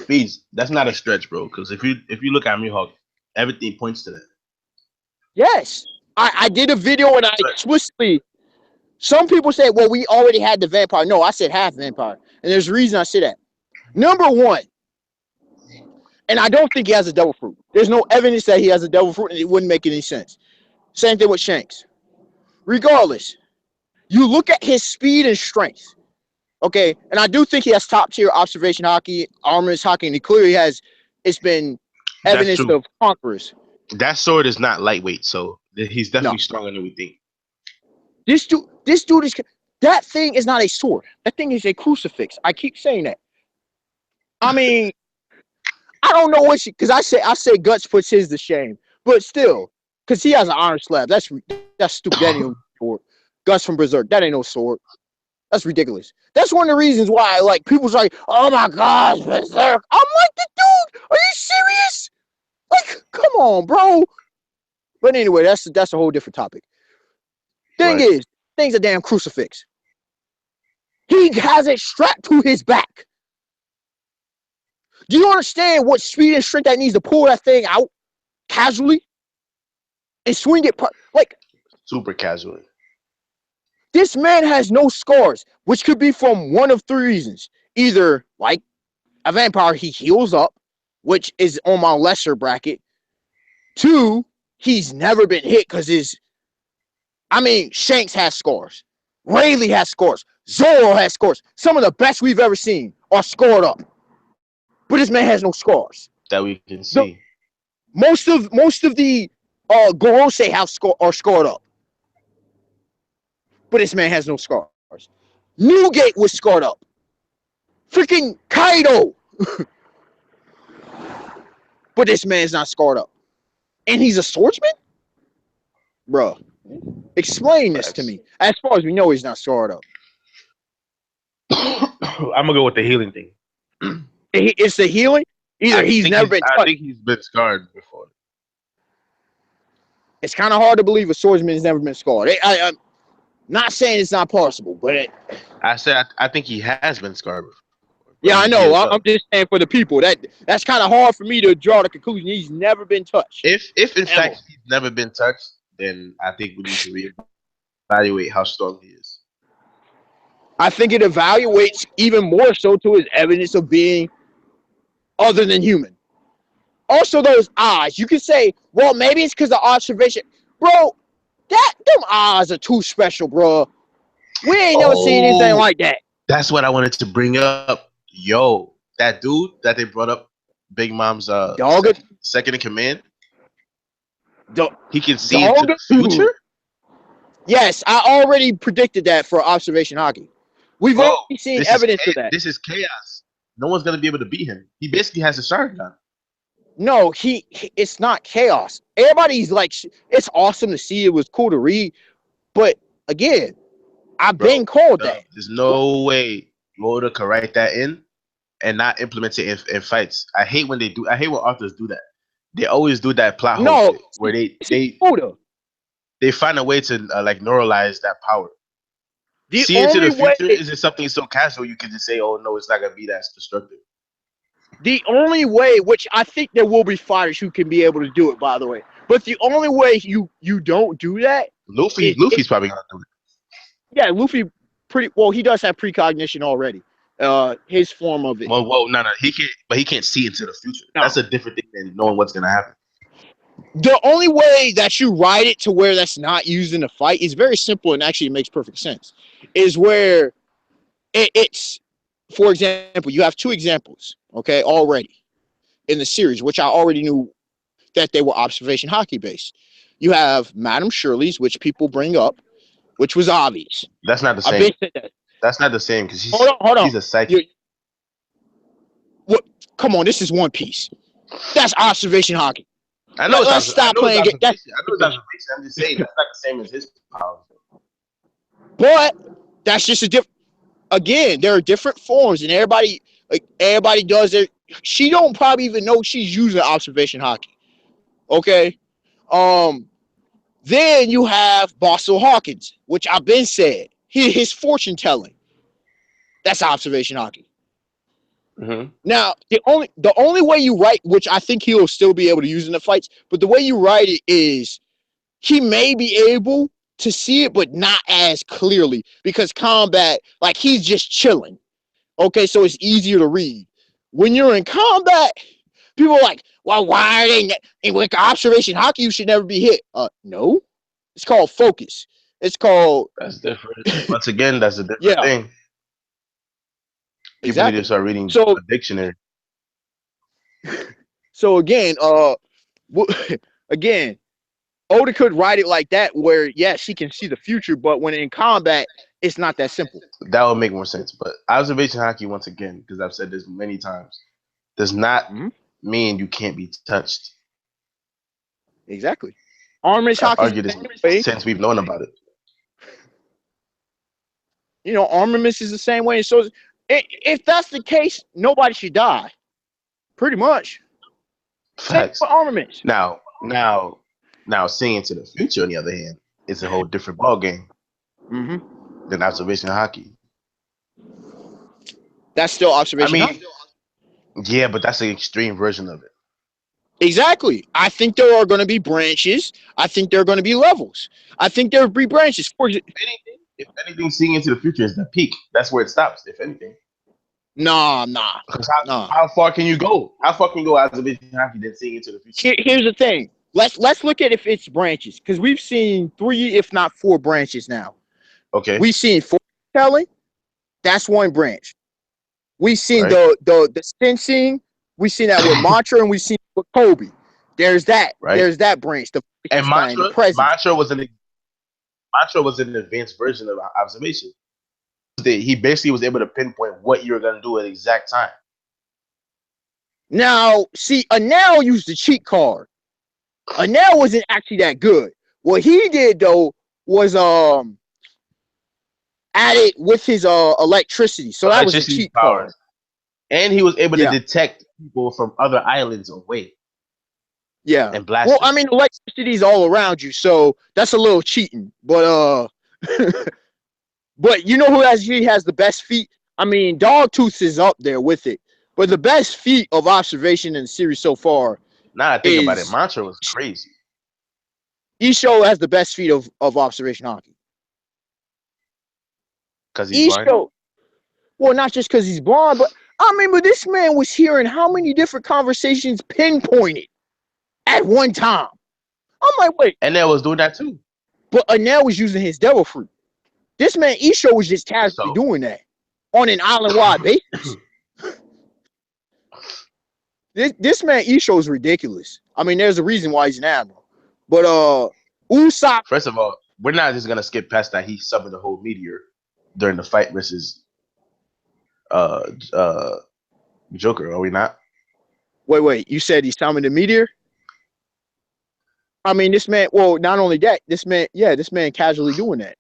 Bees, that's not a stretch, bro. Because if you look at Mihawk, everything points to that. Yes, I did a video and I explicitly. Some people say, "Well, we already had the vampire." No, I said half vampire, and there's a reason I say that. Number one, and I don't think he has a devil fruit. There's no evidence that he has a devil fruit, and it wouldn't make any sense. Same thing with Shanks. Regardless, you look at his speed and strength. Okay, and I do think he has top tier observation hockey, armorist hockey, and he clearly has. It's been evidence of conquerors. That sword is not lightweight, so he's definitely stronger than we think. This dude is. That thing is not a sword. That thing is a crucifix. I keep saying that. I mean, I don't know what because I say Guts puts his to shame, but still, because he has an iron slab. That's stupid. That ain't no sword. Guts from Berserk. That ain't no sword. That's ridiculous. That's one of the reasons why, like, people's like, "Oh my gosh, Berserk." I'm like, dude, are you serious? Like, come on, bro. But anyway, that's a whole different topic. Thing is, thing's a damn crucifix. He has it strapped to his back. Do you understand what speed and strength that needs to pull that thing out casually and swing it like super casually? This man has no scars, which could be from one of three reasons. Either, like a vampire, he heals up, which is on my lesser bracket. Two, he's never been hit because Shanks has scars. Rayleigh has scars. Zoro has scars. Some of the best we've ever seen are scored up. But this man has no scars. That we can see. Most of the Gorosei are scored up. But this man has no scars. Newgate was scored up. Freaking Kaido. But this man's not scored up. And he's a swordsman? Bro, explain this to me. As far as we know, he's not scored up. I'm going to go with the healing thing. It's the healing? Either he's never been touched. I think he's been scarred before. It's kind of hard to believe a swordsman has never been scarred. I'm not saying it's not possible, but I think he has been scarred before. Yeah, I know. I'm just saying for the people. That's kind of hard for me to draw the conclusion. He's never been touched. If in fact he's never been touched, then I think we need to reevaluate how strong he is. I think it evaluates even more so to his evidence of being other than human. Also, those eyes. You can say, well, maybe it's because of observation. Bro, them eyes are too special, bro. We ain't never seen anything like that. That's what I wanted to bring up. Yo, that dude that they brought up, Big Mom's second in command. He can see into the future? Yes, I already predicted that for observation hockey. We've already seen evidence of that. This is chaos. No one's gonna be able to beat him. He basically has a shotgun. No, it's not chaos. Everybody's like, it's awesome to see. It was cool to read, but again, I've been called that. There's no way Moda could write that in and not implement it in fights. I hate when authors do that. They always do that plot hole where they find a way to like neuralize that power. See into the future isn't something so casual you can just say, oh no, it's not gonna be that destructive. The only way, which I think there will be fighters who can be able to do it, by the way, but the only way you don't do that, Luffy's probably gonna do it. Yeah, Luffy he does have precognition already. His form of it. Well, no, he can't see into the future. No. That's a different thing than knowing what's gonna happen. The only way that you write it to where that's not used in a fight is very simple and actually makes perfect sense. Is where it's, for example, you have two examples. okay, already in the series, which I already knew that they were observation hockey based. You have Madame Shirley's, which people bring up, which was obvious. That's not the I've same. been said that. That's not the same because Hold on. she's a psychic. What? Come on, this is One Piece. That's observation hockey. I know Let's stop playing. I know it's observation. I'm just saying that's not the same as his powers. But that's just a different. Again, there are different forms, and everybody does it. She don't probably even know she's using observation hockey. Okay. Then you have Boston Hawkins, which I've been said. His fortune telling. That's observation hockey. Mm-hmm. Now, the only way you write, which I think he'll still be able to use in the fights, but the way you write it is he may be able to see it, but not as clearly because combat, like he's just chilling. Okay, so it's easier to read. When you're in combat, people are like, well, why are they with observation hockey? You should never be hit. No, it's called focus. It's called. That's different. Once again, that's a different thing. People need to start reading a dictionary. So again, Oda could write it like that, where yes, she can see the future, but when in combat, it's not that simple. That would make more sense. But observation hockey, once again, because I've said this many times, does not mean you can't be touched. Exactly. Armament hockey. I've argued this since we've known about it. You know, armaments is the same way. So if that's the case, nobody should die. Pretty much. Facts. Same for armaments. Now, seeing into the future, on the other hand, it's a whole different ballgame than observation hockey. That's still observation hockey. Yeah, but that's the extreme version of it. Exactly. I think there are going to be branches. I think there are going to be levels. I think there will be branches. If anything, seeing into the future is the peak. That's where it stops, if anything. Nah. How far can you go? How far can you go observation hockey than seeing into the future? Here's the thing. Let's look at if it's branches, because we've seen 3, if not 4 branches now. Okay. We've seen foretelling. That's one branch. We've seen the sensing. We've seen that with mantra, and we've seen it with Kobe. There's that. Right. There's that branch. And mantra was an advanced version of observation. He basically was able to pinpoint what you were going to do at the exact time. Now, see, Anel used the cheat card. Anel wasn't actually that good. What he did though was added with his electricity. So that was a cheat card. And he was able to detect people from other islands away. Yeah. And blast. Well, I mean, electricity is all around you, so that's a little cheating. But but you know who actually has the best feat? I mean, Dogtooth is up there with it. But the best feat of observation in the series so far. Now I think about it, mantra was crazy. Isho has the best feat of observation hockey. Because he's blind? Well, not just because he's blind, but I mean, but this man was hearing how many different conversations pinpointed at one time. I'm like, wait. Anel was doing that too. But Anel was using his devil fruit. This man, Isho, was just casually doing that on an island-wide basis. This man, Isho, is ridiculous. I mean, there's a reason why he's an admiral. But Usopp. First of all, we're not just gonna skip past that he summoned the whole meteor during the fight versus Joker, are we not? Wait, you said he summoned a meteor? I mean, this man, well, not only that, this man casually doing that.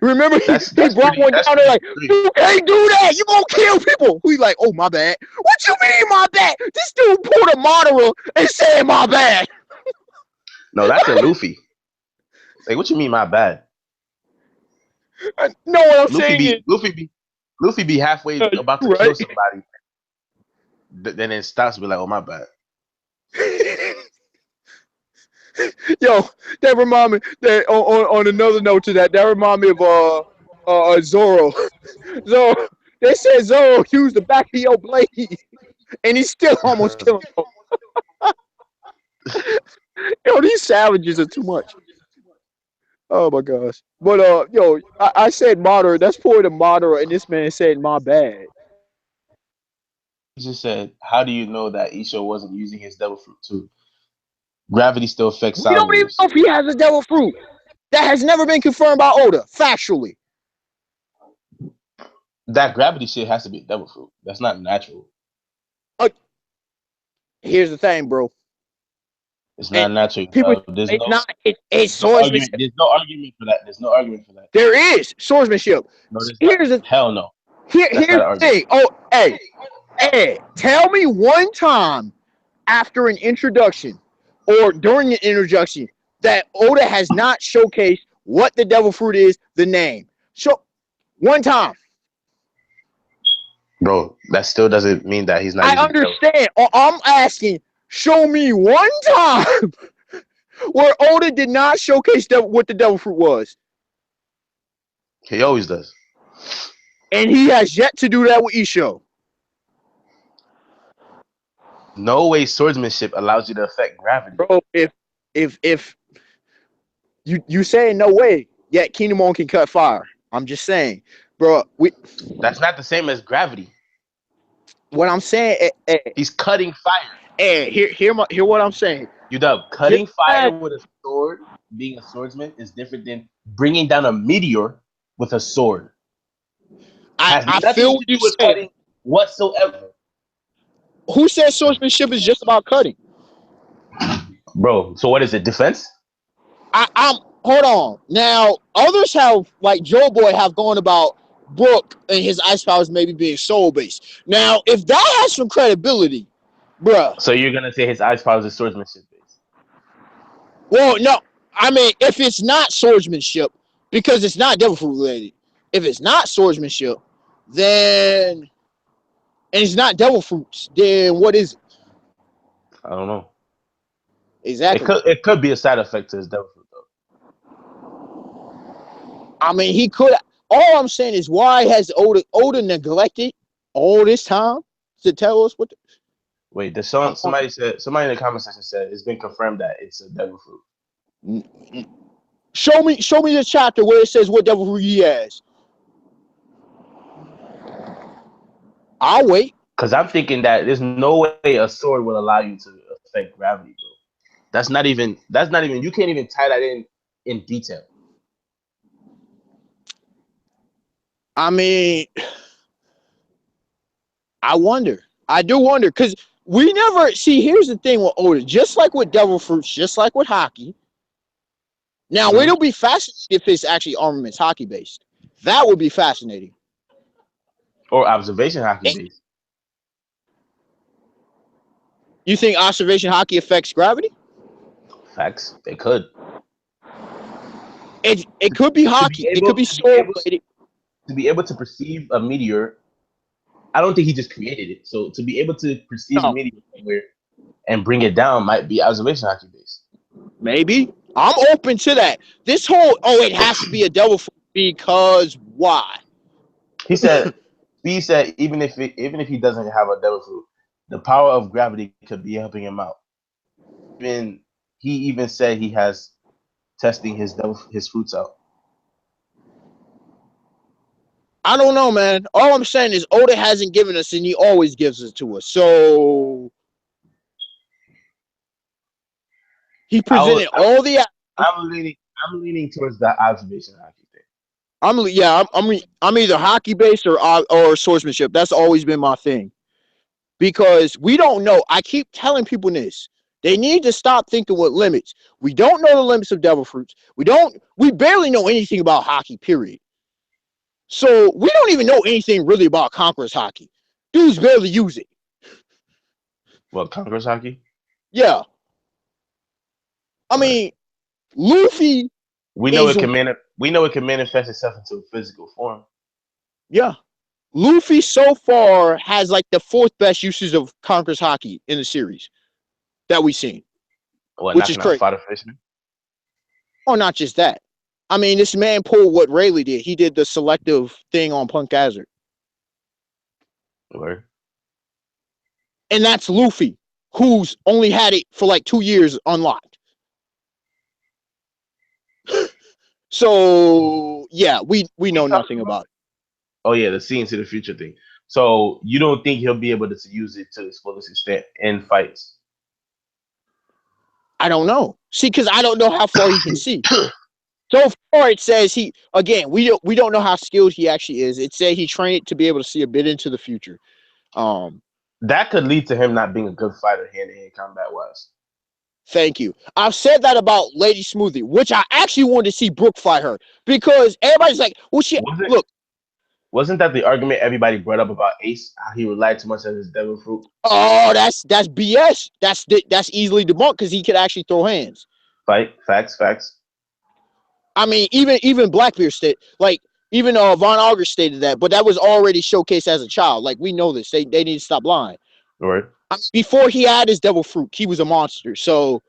Remember, he brought one down there like, you can't do that, you gonna kill people. He's like, oh, my bad. What you mean, my bad? This dude pulled a Madara and said, my bad. No, that's a Luffy. Like, what you mean, my bad? No, what I'm saying is Luffy be halfway about to kill somebody. Then it stops and be like, oh, my bad. Yo, that remind me that on another note to that remind me of Zoro. Zoro, they said Zoro used the back of your blade, and he still almost killed him. Yo, these savages are too much. Oh my gosh. But yo, I said Madara. That's for the Madara, and this man said my bad. just said, how do you know that Isho wasn't using his devil fruit too? Gravity still affects We sound don't even waves. know if he has a devil fruit. That has never been confirmed by Oda, factually. That gravity shit has to be a devil fruit. That's not natural. Here's the thing, bro. It's not natural. People, There's it's no, not. It's no argument. swordsmanship. There's no argument for that. There's no argument for that. There is swordsmanship. No, there's Here's not. the Hell no. here's That's not an the thing. Oh, hey, tell me one time after an introduction or during an introduction that Oda has not showcased what the devil fruit is, the name. So one time. Bro, that still doesn't mean that he's not. I understand. I'm asking, show me one time where Oda did not showcase what the devil fruit was. He always does. And he has yet to do that with Isho. No way swordsmanship allows you to affect gravity. Bro, if you say no way, yet Kinemon can cut fire. I'm just saying. Bro, that's not the same as gravity. What I'm saying, he's cutting fire. Hear what I'm saying. You dub cutting fire with a sword, being a swordsman, is different than bringing down a meteor with a sword. I feel what you said whatsoever. Who says swordsmanship is just about cutting? Bro, so what is it? Defense? I'm hold on. Now, others have, like Joe Boy, have gone about Brook and his ice powers maybe being soul based. Now, if that has some credibility, bruh. So you're gonna say his ice powers is swordsmanship based? Well, no. I mean, if it's not swordsmanship, because it's not devil fruit related. If it's not swordsmanship, then and it's not devil fruits, then what is it? I don't know. Exactly. It could be a side effect to his devil fruit though. I mean, he could. All I'm saying is, why has Oda neglected all this time to tell us what? Wait, somebody in the comment section said it's been confirmed that it's a devil fruit. Show me the chapter where it says what devil fruit he has. I'll wait. Because I'm thinking that there's no way a sword will allow you to affect gravity, bro. That's not even. You can't even tie that in detail. I mean, I do wonder, because we never see. Here's the thing with Oda, just like with devil fruits, just like with hockey. Now, it'll be fascinating if it's actually armaments hockey based. That would be fascinating. Or observation hockey based. You think observation hockey affects gravity? Facts. They could. It could be hockey. It could be soul related. To be able to perceive a meteor, I don't think he just created it. So to be able to perceive a meteor somewhere and bring it down might be observation hockey based. Maybe. I'm open to that. This whole it has to be a devil fruit because why? He said even if he doesn't have a devil fruit, the power of gravity could be helping him out. He even said he has testing his fruits out. I don't know, man. All I'm saying is Oda hasn't given us, and he always gives it to us. So he presented all the. I'm leaning towards that observation hockey thing. I'm either hockey based or swordsmanship. That's always been my thing. Because we don't know. I keep telling people this. They need to stop thinking with limits. We don't know the limits of devil fruits. We barely know anything about hockey, period. So we don't even know anything really about Conqueror's hockey. Dudes barely use it. What, Conqueror's hockey? Yeah. I mean, Luffy. We know it can manifest itself into a physical form. Yeah. Luffy so far has like the fourth best uses of Conqueror's hockey in the series that we've seen. Which is crazy. Oh, not just that. I mean, this man pulled what Rayleigh did. He did the selective thing on Punk Hazard. Word. And that's Luffy, who's only had it for like 2 years unlocked. So, yeah, we know nothing about it. Oh, yeah, the See Into the Future thing. So you don't think he'll be able to use it to its fullest extent in fights? I don't know. See, because I don't know how far he can see. So far, it says we don't know how skilled he actually is. It said he trained to be able to see a bit into the future. That could lead to him not being a good fighter hand-to-hand combat-wise. Thank you. I've said that about Lady Smoothie, which I actually wanted to see Brooke fight her because everybody's like, well, Wasn't that the argument everybody brought up about Ace? How he relied too much on his devil fruit? Oh, that's BS. That's easily debunked because he could actually throw hands. Facts. I mean, even Blackbeard stated, like, even Von Auger stated that, but that was already showcased as a child. Like, we know this. They need to stop lying. Right. I mean, before he had his devil fruit, he was a monster. So,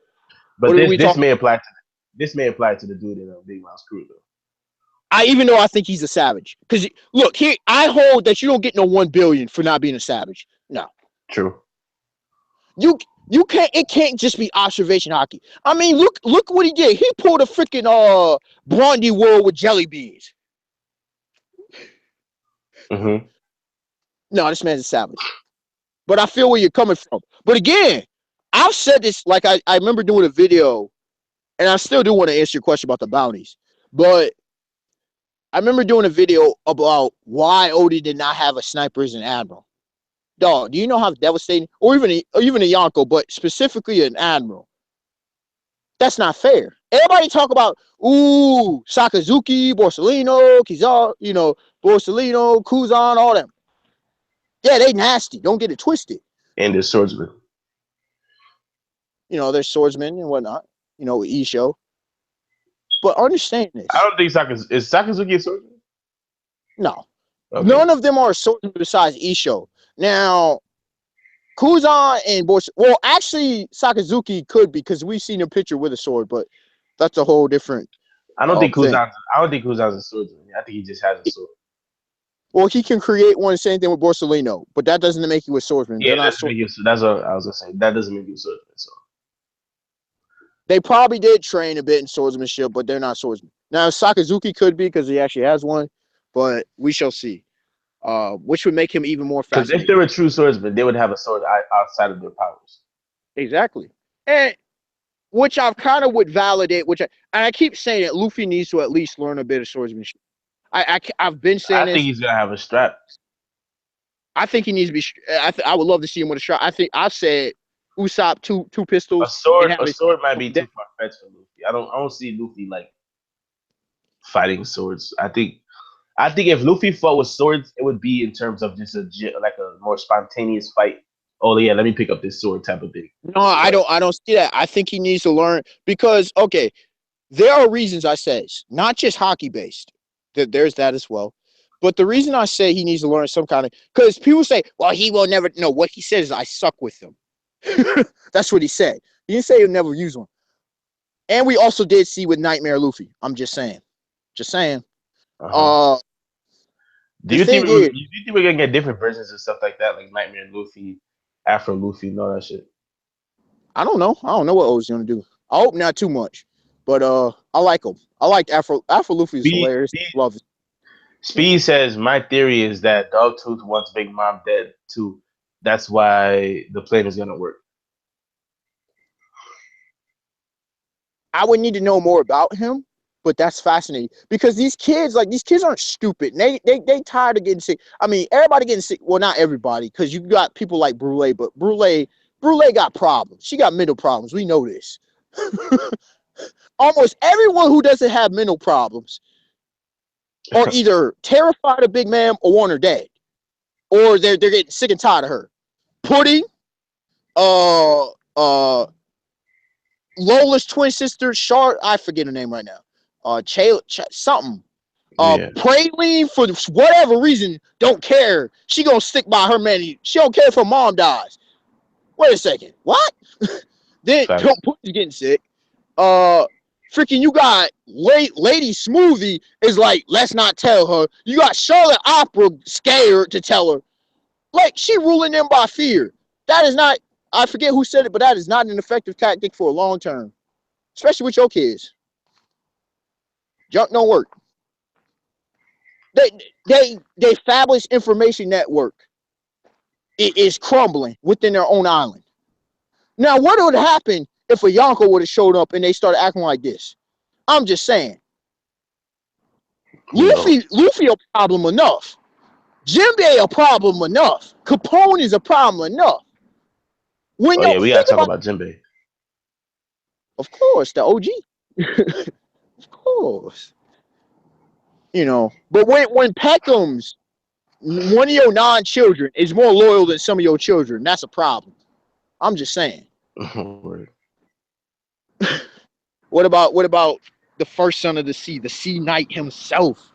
but this may apply to the dude in Big Mouth's crew, though. Even though I think he's a savage, because look here, I hold that you don't get no 1 billion for not being a savage. No. True. You can't. It can't just be observation hockey. I mean, look what he did. He pulled a freaking Blondie world with jelly beans. Mm-hmm. No, this man's a savage. But I feel where you're coming from. But again, I've said this. Like I remember doing a video, and I still do want to answer your question about the bounties. But I remember doing a video about why Odie did not have a sniper as an admiral. Dog, do you know how devastating, or even a Yonko, but specifically an admiral? That's not fair. Everybody talk about Sakazuki, Borsellino, Kizaru, Borsellino, Kuzan, all them. Yeah, they nasty. Don't get it twisted. And they're swordsmen. They're swordsmen and whatnot. Isho. But understand this. I don't think is Sakazuki a swordsman? No. Okay. None of them are swordsmen besides Isho. Now, Kuzan and well, actually, Sakazuki could be because we've seen a picture with a sword, but that's a whole different. I don't think Kuzan's a swordsman. I think he just has a sword. Well, he can create one. Same thing with Borsellino, but that doesn't make you a swordsman. Yeah, that's what I was gonna say. That doesn't make you a swordsman. So they probably did train a bit in swordsmanship, but they're not swordsmen. Now, Sakazuki could be because he actually has one, but we shall see. Which would make him even more fascinating. Because if they were true swordsmen, they would have a sword outside of their powers. Exactly. And which I kind of would validate, I keep saying that Luffy needs to at least learn a bit of swordsmanship. I've been saying I think he's going to have a strap. I think he needs to be. I would love to see him with a strap. I've said Usopp two pistols. A sword might be too far fetched for Luffy. I don't see Luffy like fighting swords. I think if Luffy fought with swords, it would be in terms of just a more spontaneous fight. Oh yeah, let me pick up this sword type of thing. No, I don't see that. I think he needs to learn because there are reasons I say not just hockey based. There's that as well. But the reason I say he needs to learn some kind of because people say, well, he will never know. What he says is I suck with them. That's what he said. He didn't say he'll never use one. And we also did see with Nightmare Luffy. I'm just saying. Uh-huh. Do you think we're gonna get different versions of stuff like that, like Nightmare Luffy, Afro Luffy, and all that shit? I don't know. I don't know what O's gonna do. I hope not too much, but I like him. I like Afro Luffy is hilarious. Love it. Speed says my theory is that Dogtooth wants Big Mom dead too. That's why the plan is gonna work. I would need to know more about him. But that's fascinating because these kids aren't stupid. They tired of getting sick. I mean, everybody getting sick. Well, not everybody, because you got people like Brule, but Brule got problems. She got mental problems. We know this. Almost everyone who doesn't have mental problems are either terrified of Big Ma'am or want her dead, or they're getting sick and tired of her. Pudding, Lola's twin sister, I forget her name right now. Something. Praline, for whatever reason, don't care. She gonna stick by her man. She don't care if her mom dies. Wait a second. What? Then Pudding's getting sick. Freaking, you got Lady Smoothie is like, let's not tell her. You got Charlotte Opera scared to tell her. Like, she ruling them by fear. That is not, I forget who said it, but that is not an effective tactic for a long term. Especially with your kids. Junk don't work. They fabulous information network. is crumbling within their own island. Now, what would happen if a Yonko would have showed up and they started acting like this? I'm just saying. Luffy a problem enough. Jinbei a problem enough. Capone is a problem enough. When yeah, we gotta talk about Jinbei. Of course, the OG. Of course. You know, but when Peckham's one of your non-children is more loyal than some of your children, that's a problem. I'm just saying. What about the first son of the sea knight himself?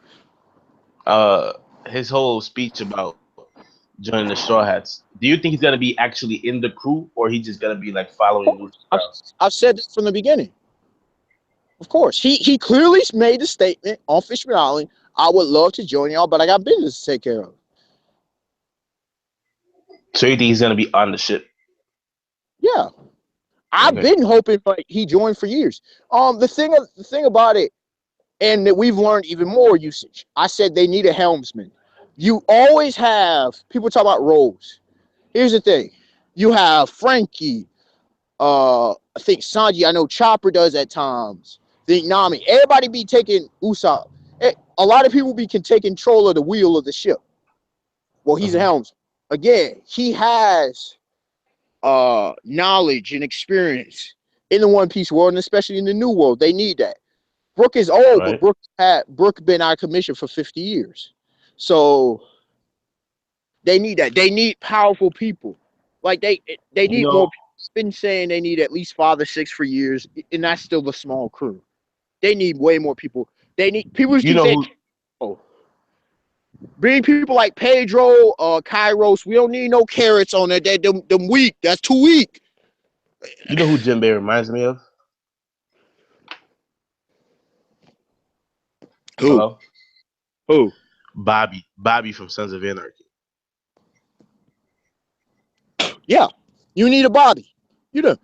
His whole speech about joining the Straw Hats. Do you think he's gonna be actually in the crew, or he's just gonna be like following Luffy? I've said this from the beginning. Of course, he clearly made the statement on Fishman Island. I would love to join y'all, but I got business to take care of. So you think he's gonna be on the ship? Yeah, I've been hoping, but he joined for years. The thing about it, and that we've learned even more usage. I said they need a helmsman. You always have people talk about roles. Here's the thing: you have Frankie. I think Sanji. I know Chopper does at times. I think Nami. Everybody be taking Usopp. A lot of people can take control of the wheel of the ship. Well, he's a helmsman. Again, he has knowledge and experience in the One Piece world, and especially in the New World. They need that. Brook is old, but Brook been out of commission for 50 years. So they need that. They need powerful people. Like they need more people. Been saying they need at least 5 or 6 for years, and that's still a small crew. They need way more people. They need people who keep saying, bring people like Pedro, Kairos. We don't need no carrots on it. Them weak. That's too weak. You know who Jinbei reminds me of? Who? Hello? Who? Bobby from Sons of Anarchy. Yeah, you need a Bobby. You do.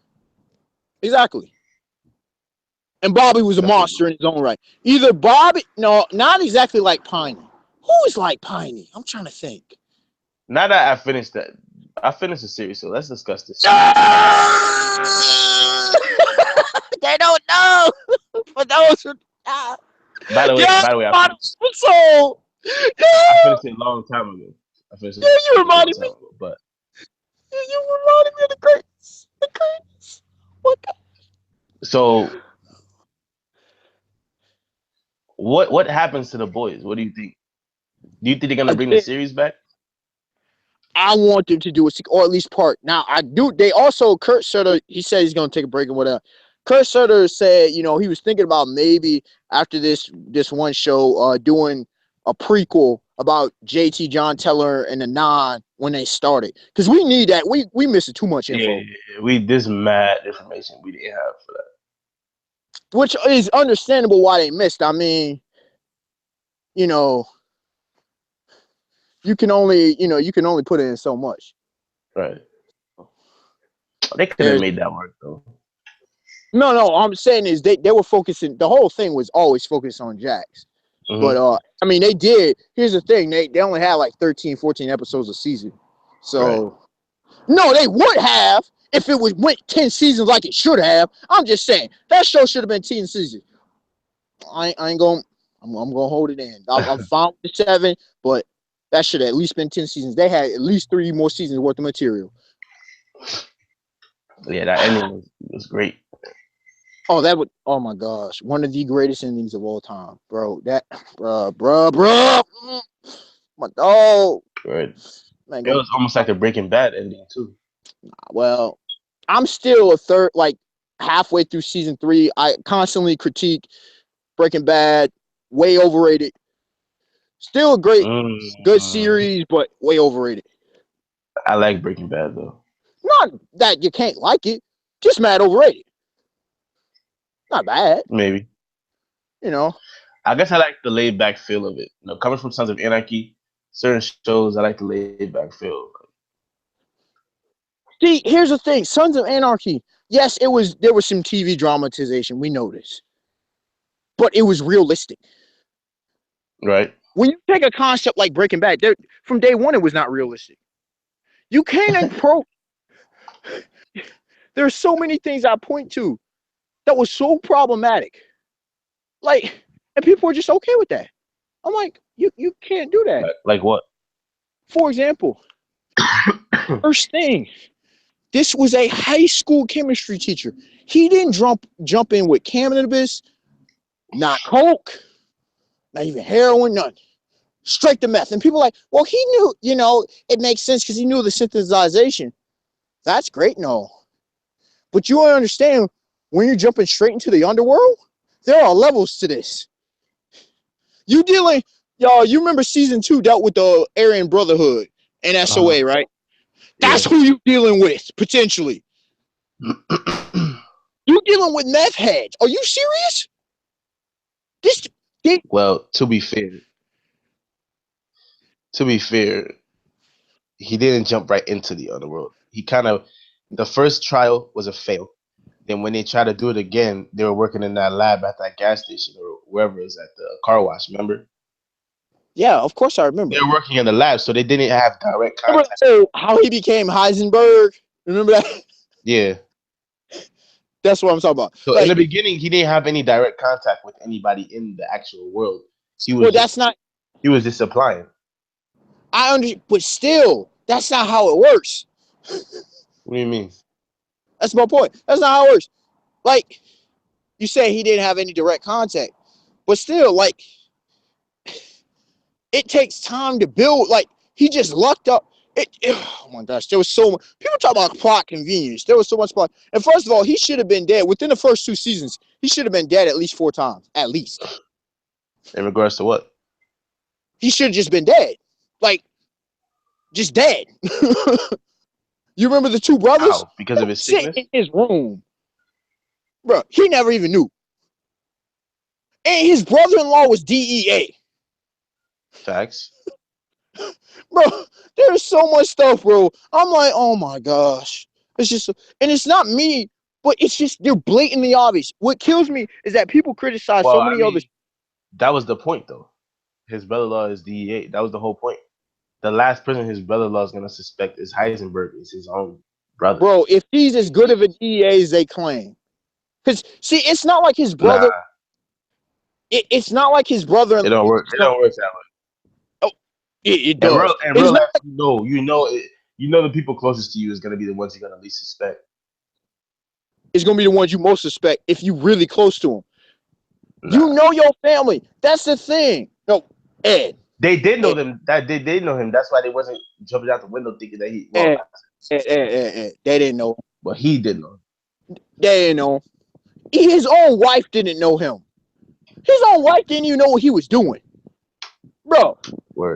Exactly. And Bobby was a monster in his own right. Either Bobby, no, not exactly like Piney. Who is like Piney? I'm trying to think. Now that I finished the series, so let's discuss this. They don't know. For those who By the way, I finished it a long time ago. You reminded me. But you reminded me of the greats. The greats. What? So what happens to the boys? What do you think? Do you think they're gonna bring the series back? I want them to do a sequel, or at least part. Now I do. They also Kurt Sutter. He said he's gonna take a break and whatever. Kurt Sutter said, he was thinking about maybe after this one show, doing a prequel about JT John Teller and the Nine when they started, because we need that. We missing too much info. Yeah, this mad information we didn't have for that, which is understandable why they missed. I mean, you can only put in so much. Right. They could have made that work though. No, I'm saying is they were focusing. The whole thing was always focused on Jax. Mm-hmm. But I mean, they did. Here's the thing: they only had like 13, 14 episodes a season. So no, they would have if it went 10 seasons like it should have. I'm just saying that show should have been 10 seasons. I ain't gonna. I'm gonna hold it in. I'm fine with 7, but that should have at least been 10 seasons. They had at least 3 more seasons worth of material. Yeah, that ending was great. Oh my gosh, one of the greatest endings of all time, bro. Bro, my dog. Right. Man, it was almost like a Breaking Bad ending too. Well, I'm still halfway through season 3. I constantly critique Breaking Bad, way overrated. Still a good series, but way overrated. I like Breaking Bad though. Not that you can't like it, just mad overrated. Not bad. Maybe. I guess I like the laid back feel of it. Coming from Sons of Anarchy, certain shows I like the laid back feel. See, here's the thing: Sons of Anarchy. Yes, there was some TV dramatization. We noticed, but it was realistic. Right. When you take a concept like Breaking Bad, from day one, it was not realistic. You can't approach. There's so many things I point to that was so problematic. Like, and people are just okay with that. I'm like, you can't do that. Like what? For example, first thing, this was a high school chemistry teacher. He didn't jump in with cannabis, not coke, not even heroin, none. Straight to meth. And people are like, well, he knew, it makes sense because he knew the synthesization. That's great, no. But you don't understand, when you're jumping straight into the underworld, there are levels to this. You remember season 2 dealt with the Aryan Brotherhood and SOA, right? That's who you dealing with, potentially. You dealing with meth heads. Are you serious? Well, to be fair, he didn't jump right into the underworld. He the first trial was a fail. Then when they tried to do it again, they were working in that lab at that gas station or wherever it was at the car wash, remember? Yeah, of course I remember. They were working in the lab, so they didn't have direct contact. Remember how he became Heisenberg? Remember that? Yeah. That's what I'm talking about. So in the beginning, he didn't have any direct contact with anybody in the actual world. He was just applying. I understand, but still, that's not how it works. What do you mean? That's my point. That's not how it works. Like, you say he didn't have any direct contact, but still, like, it takes time to build. Like, he just lucked up. Oh my gosh, there was so much. People talk about plot convenience. There was so much plot. And first of all, he should have been dead within the first 2 seasons. He should have been dead at least 4 times, at least. In regards to what? He should have just been dead, like, just dead. You remember the 2 brothers? How? Because of his sickness? In his room, bro. He never even knew. And his brother-in-law was DEA. Facts. Bro, there's so much stuff, bro. I'm like, oh my gosh. It's just, and it's not me, but it's just, they're blatantly obvious. What kills me is that people criticize so many others. That was the point, though. His brother-in-law is DEA. That was the whole point. The last person his brother-in-law is going to suspect is Heisenberg, is his own brother. Bro, if he's as good of a DEA as they claim. Because, see, it's not like his brother. Nah. It's not like his brother. It don't work. It don't work that way. It does. In real life, you know the people closest to you is gonna be the ones you're gonna least suspect. It's gonna be the ones you most suspect if you're really close to them. Nah. You know your family. That's the thing. No, Ed. They did know them. That they did know him. That's why they wasn't jumping out the window thinking that he. Well, Ed. They didn't know him. But he did know him. They didn't know him. His own wife didn't know him. His own wife didn't even know what he was doing. Bro,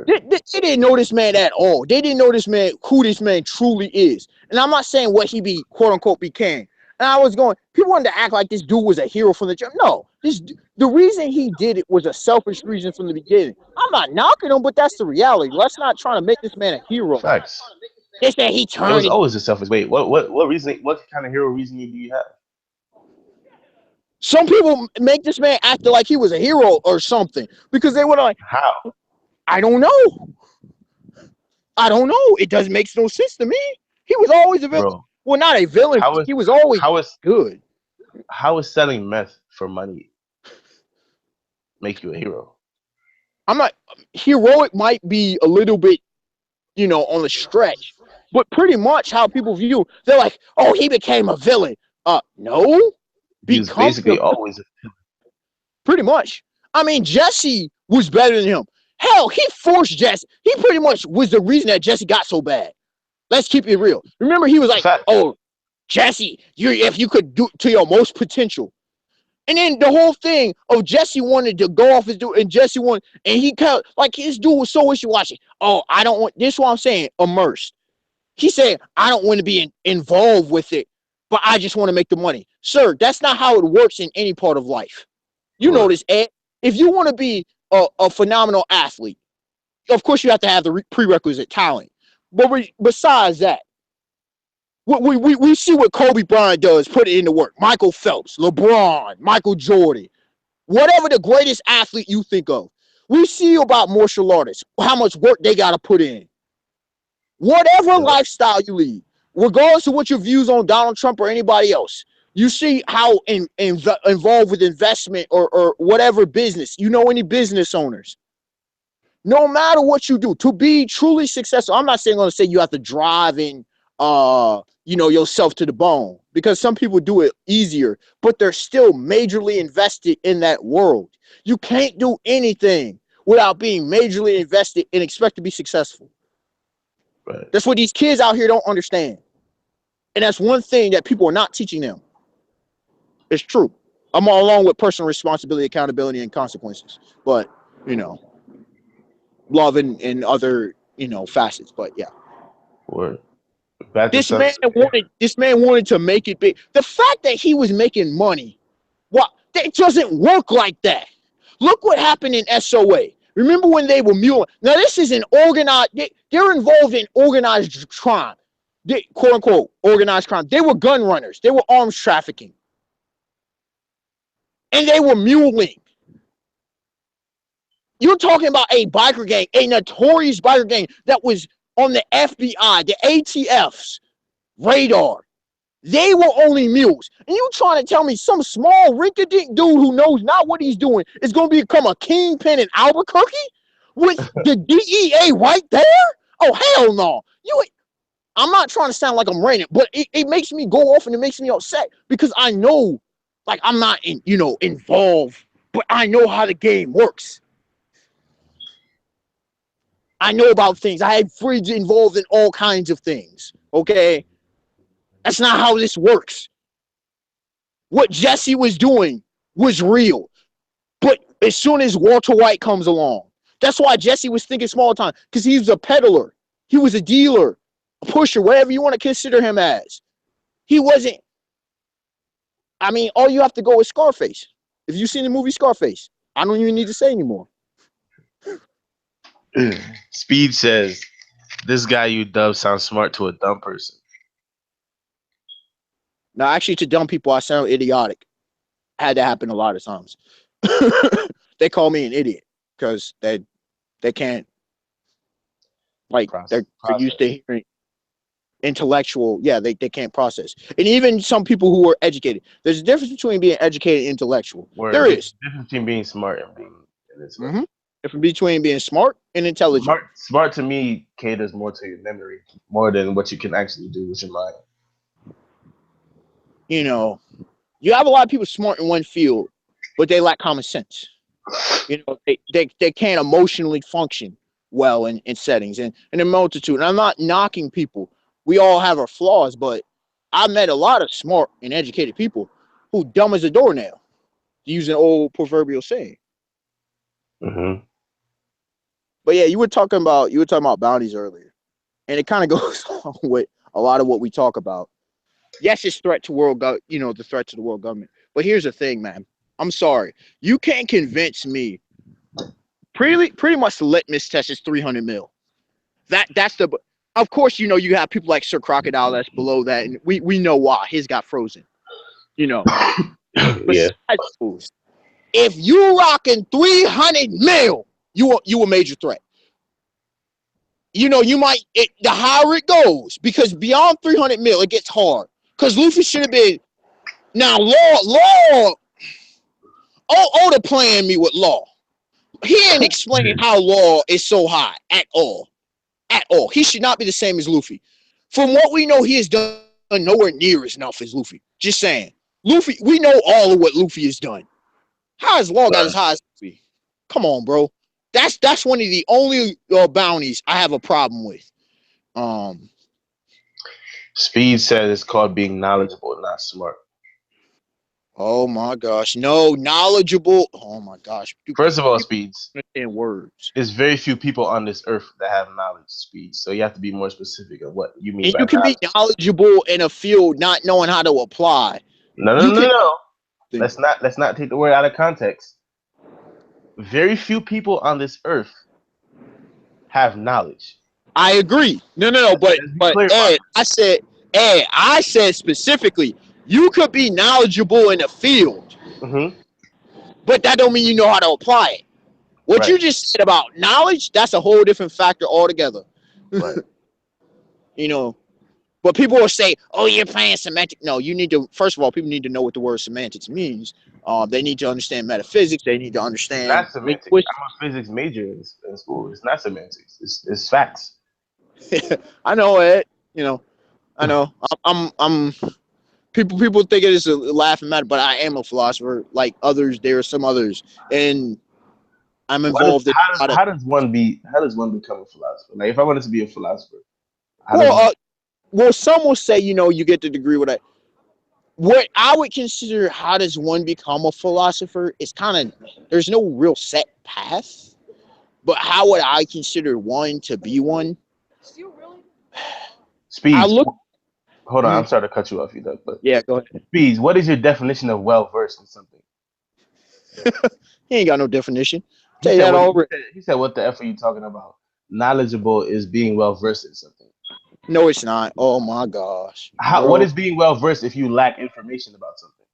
they didn't know this man at all. They didn't know this man, who this man truly is. And I'm not saying what he quote unquote became. And I was going, people wanted to act like this dude was a hero from the jump. No, the reason he did it was a selfish reason from the beginning. I'm not knocking him, but that's the reality. Let's not try to make this man a hero. Facts. They said he turned. It was always a selfish. Wait, what reason? What kind of hero reason do you have? Some people make this man act like he was a hero or something because they were like, how? I don't know. It doesn't make no sense to me. He was always a villain. Bro, well, not a villain. He was always good. How is selling meth for money make you a hero? I'm not heroic. Might be a little bit, on the stretch, but pretty much how people view. They're like, oh, he became a villain. No. He was basically always a villain. Pretty much. I mean, Jesse was better than him. Hell, he forced Jesse. He pretty much was the reason that Jesse got so bad. Let's keep it real. Remember, he was like, oh, Jesse, if you could do to your most potential. And then the whole thing of Jesse wanted to go off his dude, and Jesse wanted, and he kind of, like, his dude was so wishy-washy. Oh, I don't want, this is what I'm saying, immersed. He said, I don't want to be involved with it, but I just want to make the money. Sir, that's not how it works in any part of life. You know this, Ed. If you want to be a phenomenal athlete, of course you have to have the prerequisite talent. But besides that, we see what Kobe Bryant does, put it into work. Michael Phelps, LeBron, Michael Jordan, whatever the greatest athlete you think of. We see about martial artists, how much work they got to put in. Whatever lifestyle you lead, regardless of what your views on Donald Trump or anybody else, you see how involved with investment or whatever business, you know, any business owners, no matter what you do, to be truly successful, I'm not saying going to say you have to drive in, you know, yourself to the bone, because some people do it easier, but they're still majorly invested in that world. You can't do anything without being majorly invested and expect to be successful. Right. That's what these kids out here don't understand. And that's one thing that people are not teaching them. It's true. I'm all along with personal responsibility, accountability, and consequences. But, you know, love and other, you know, facets. But yeah. Word. This man wanted to make it big. The fact that he was making money, well, that doesn't work like that. Look what happened in SOA. Remember when they were muling? Now, this is an organized, they're involved in organized crime. Quote unquote, organized crime. They were gun runners. They were arms trafficking. And they were muling. You're talking about a biker gang, a notorious biker gang that was on the FBI, the ATF's radar. They were only mules. And you trying to tell me some small rinky-dink dude who knows not what he's doing is going to become a kingpin in Albuquerque with the DEA right there? Oh, hell no. I'm not trying to sound like I'm raining, but it makes me go off and it makes me upset because I know, like, I'm not, involved, but I know how the game works. I know about things. I had friends involved in all kinds of things, okay? That's not how this works. What Jesse was doing was real. But as soon as Walter White comes along, that's why Jesse was thinking small time, because he was a peddler. He was a dealer, a pusher, whatever you want to consider him as. He wasn't. I mean, all you have to go is Scarface. If you've seen the movie Scarface, I don't even need to say anymore. Speed says, this guy you dub sounds smart to a dumb person. Now, actually, to dumb people, I sound idiotic. Had to happen a lot of times. They call me an idiot because they can't, like, they're used to hearing intellectual. Yeah, they can't process. And even some people who are educated, there's a difference between being educated and intellectual. There is. Difference between being smart and being intellectual. Difference between being smart and intelligent. Smart to me caters more to your memory, more than what you can actually do with your mind. You know, you have a lot of people smart in one field, but they lack common sense. You know, they can't emotionally function well in settings and a multitude. And I'm not knocking people. We all have our flaws, but I met a lot of smart and educated people who dumb as a doornail, to use an old proverbial saying. Mm-hmm. But yeah, you were talking about bounties earlier, and it kind of goes along with a lot of what we talk about. Yes, it's the threat to the world government. But here's the thing, man. I'm sorry, you can't convince me. Pretty much the litmus test is 300 mil. That's the. Of course, you know, you have people like Sir Crocodile that's below that, and we know why his got frozen. You know. Yeah. If you rocking 300 mil, you a major threat. You know, you might the higher it goes, because beyond 300 mil, it gets hard. Because Luffy should have been. Now, Law. Oda playing me with Law. He ain't explaining how Law is so high at all. At all. He should not be the same as Luffy. From what we know, he has done nowhere near as enough as Luffy. Just saying. Luffy, we know all of what Luffy has done. How has Law got as high as Luffy? Come on, bro. That's one of the only bounties I have a problem with. Speed says it's called being knowledgeable, not smart. Oh my gosh. No, knowledgeable. Oh my gosh. First of all, Speeds, in words, there's very few people on this earth that have knowledge, Speeds. So you have to be more specific of what you mean. And you can be knowledgeable in a field not knowing how to apply. No. Let's not take the word out of context. Very few people on this earth have knowledge. I agree. No. But Ed, I said specifically, you could be knowledgeable in a field, but that don't mean you know how to apply it. What you just said about knowledge, that's a whole different factor altogether. Right. you know. But people will say, "Oh, you're playing semantic." No, you need to. First of all, people need to know what the word semantics means. They need to understand metaphysics. They need to It's understand not semantics. linguistics. I'm a physics major in school. It's not semantics. It's facts. I know it. You know, I know. I'm. People think it is a laughing matter, but I am a philosopher. Like others, there are some others, and I'm involved in a lot of. How does one become a philosopher? Like if I wanted to be a philosopher, how does Well, well, some will say, you get the degree with that. What I would consider, how does one become a philosopher, is kind of, there's no real set path, but how would I consider one to be one? I Speeds? look. Hold on, I'm sorry to cut you off, you know, but Yeah, go ahead. Speeds, what is your definition of well versed in something? He ain't got no definition. He Tell you said, that already. he said, what the F are you talking about? Knowledgeable is being well versed in something. No, it's not. Oh my gosh, What bro. is being well versed if you lack information about something?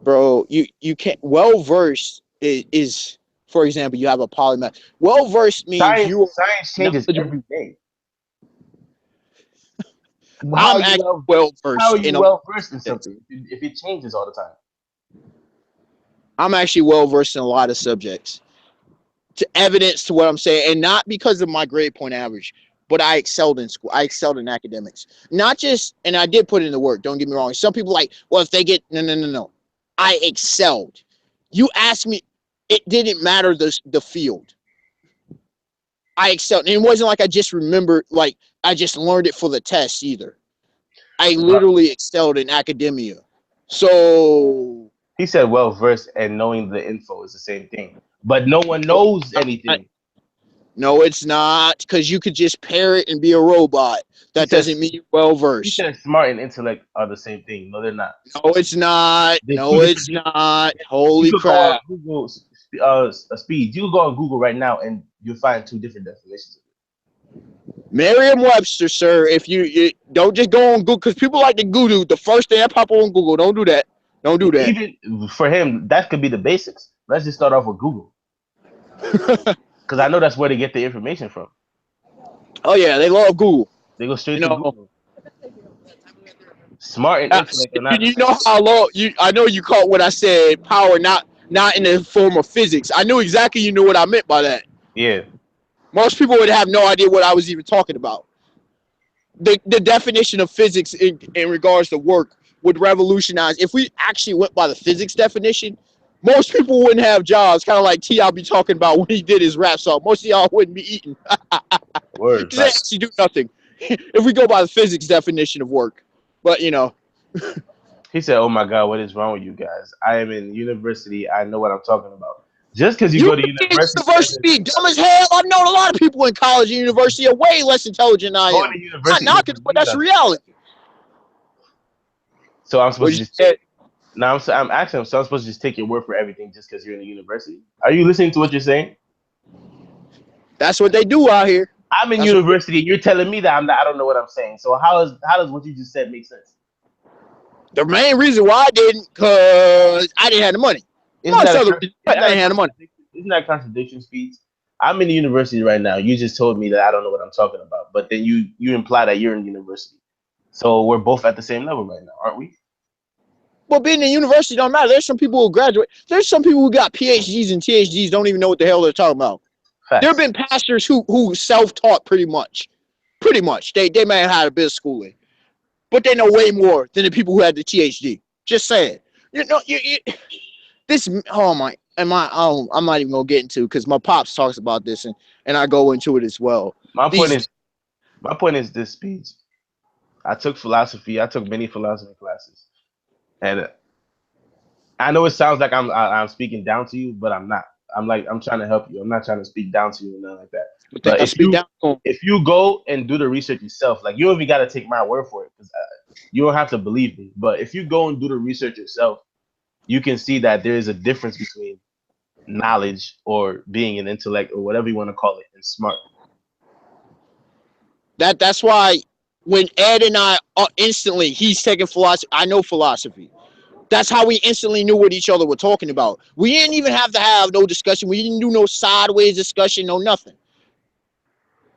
Bro, you can't. Well versed is, for example, you have a polymath. Well versed means you are Science changes knowledgeable. every day. I'm actually well How versed are you in a lot well of versed in subjects. something if it changes all the time? I'm actually well versed in a lot of subjects. To evidence to what I'm saying, and not because of my grade point average, but I excelled in school. I excelled in academics. Not just, and I did put in the work. Don't get me wrong. Some people like, well, if they get no. I excelled. You asked me, it didn't matter the field. I excelled. And it wasn't like I just remembered, like I just learned it for the test either. I literally excelled in academia. So He said well versed and knowing the info is the same thing. But no one knows anything. no, it's not, because you could just parrot and be a robot. That doesn't mean you're well He versed. said smart and intellect are the same thing. No, they're not. No, it's not. They're two No, it's different. not. You Holy could go on crap. Google speed. You could go on Google right now and you'll find two different definitions. Merriam-Webster, sir. If you don't just go on Google, because people like to Google the first thing that pop up on Google. Don't do that. Don't do that. Even for him, that could be the basics. Let's just start off with Google. Because I know that's where they get the information from. Oh yeah, they love Google. They go straight to Google. Smart and intellect are not the You same know thing. how long you? I know you caught what I said. Power, not in the form of physics. I knew exactly you knew what I meant by that. Yeah. Most people would have no idea what I was even talking about. The definition of physics in regards to work would revolutionize. If we actually went by the physics definition, most people wouldn't have jobs. Kind of like T.I. be talking about when he did his rap song. Most of y'all wouldn't be eating. Word. They actually do nothing. If we go by the physics definition of work. But He said, "Oh my God, what is wrong with you guys? I am in university. I know what I'm talking about. Just because you go to university, dumb as hell. I've known a lot of people in college and university are way less intelligent than I am. going to university. Not knocking, but that's reality. So I'm supposed to just now I'm asking him. So I'm supposed to just take your word for everything just because you're in the university? Are you listening to what you're saying? That's what they do out here. I'm in university, and you're telling me that I don't know what I'm saying. So how does what you just said make sense? The main reason why I didn't, because I didn't have the money. Isn't that I didn't have the money. Isn't that contradiction, Speeds? I'm in the university right now. You just told me that I don't know what I'm talking about, but then you imply that you're in university. So we're both at the same level right now, aren't we? Well, being in university don't matter. There's some people who graduate. There's some people who got PhDs and THDs don't even know what the hell they're talking about. Facts. There have been pastors who self-taught pretty much. Pretty much. They may have had a bit of schooling, but they know way more than the people who had the THD. Just saying. This, oh my, I'm not even gonna get into, because my pops talks about this and I go into it as well. My point is this, Speeds. I took philosophy. I took many philosophy classes, and I know it sounds like I'm speaking down to you, but I'm not. I'm trying to help you. I'm not trying to speak down to you or nothing like that. But if you go and do the research yourself, like you don't even got to take my word for it, because you don't have to believe me. But if you go and do the research yourself, you can see that there is a difference between knowledge or being an intellect or whatever you want to call it and smart. That's why when Ed and I instantly, he's taking philosophy. I know philosophy. That's how we instantly knew what each other were talking about. We didn't even have to have no discussion. We didn't do no sideways discussion, no nothing.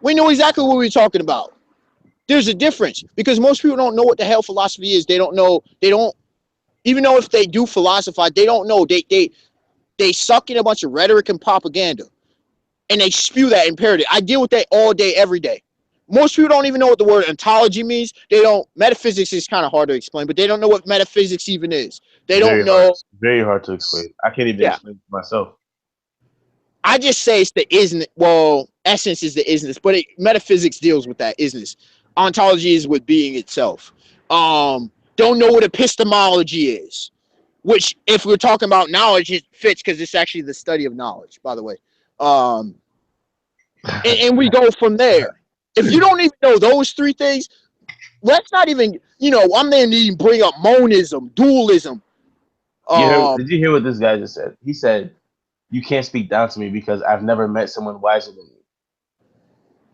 We knew exactly what we were talking about. There's a difference because most people don't know what the hell philosophy is. They don't know. They don't even know if they do philosophize. They don't know. They suck in a bunch of rhetoric and propaganda, and they spew that imperative. I deal with that all day, every day. Most people don't even know what the word ontology means. They don't. Metaphysics is kind of hard to explain, but they don't know what metaphysics even is. They don't know. Very hard to explain. I can't even explain it myself. I just say it's the isn't. Well, essence is the isness, but metaphysics deals with that isness. Ontology is with being itself. Don't know what epistemology is, which if we're talking about knowledge, it fits because it's actually the study of knowledge, by the way. And we go from there. If you don't even know those three things, let's not even, I'm going to even bring up monism, dualism. Did you hear what this guy just said? He said, you can't speak down to me because I've never met someone wiser than you.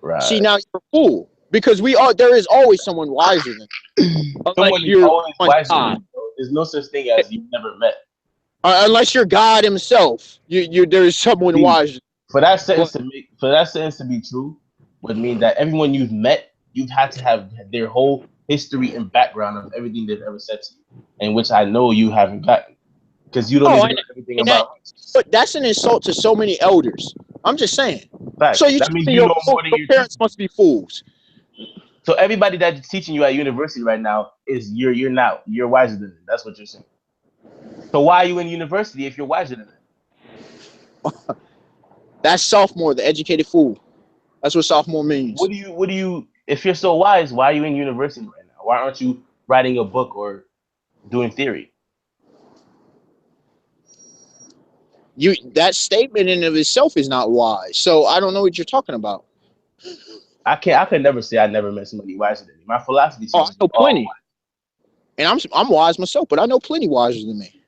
Right. See, now you're a fool. Because there is always someone wiser than you. Someone is always wiser than you. There's no such thing as you've never met. Unless you're God himself, there's someone wiser. For that sentence to be true would mean that everyone you've met, you've had to have their whole history and background of everything they've ever said to you, and which I know you haven't gotten because you don't even know everything about. But that's an insult to so many elders. I'm just saying. Fact. So you know more than your parents must be fools. So everybody that's teaching you at university right now is you're wiser than them. That's what you're saying. So why are you in university if you're wiser than them? That's sophomore, the educated fool. That's what sophomore means. What do you if you're so wise, why are you in university right now? Why aren't you writing a book or doing theory? That statement in of itself is not wise. So I don't know what you're talking about. I could never say I never met somebody wiser than me. My philosophy. I know plenty. And I'm wise myself, but I know plenty wiser than me.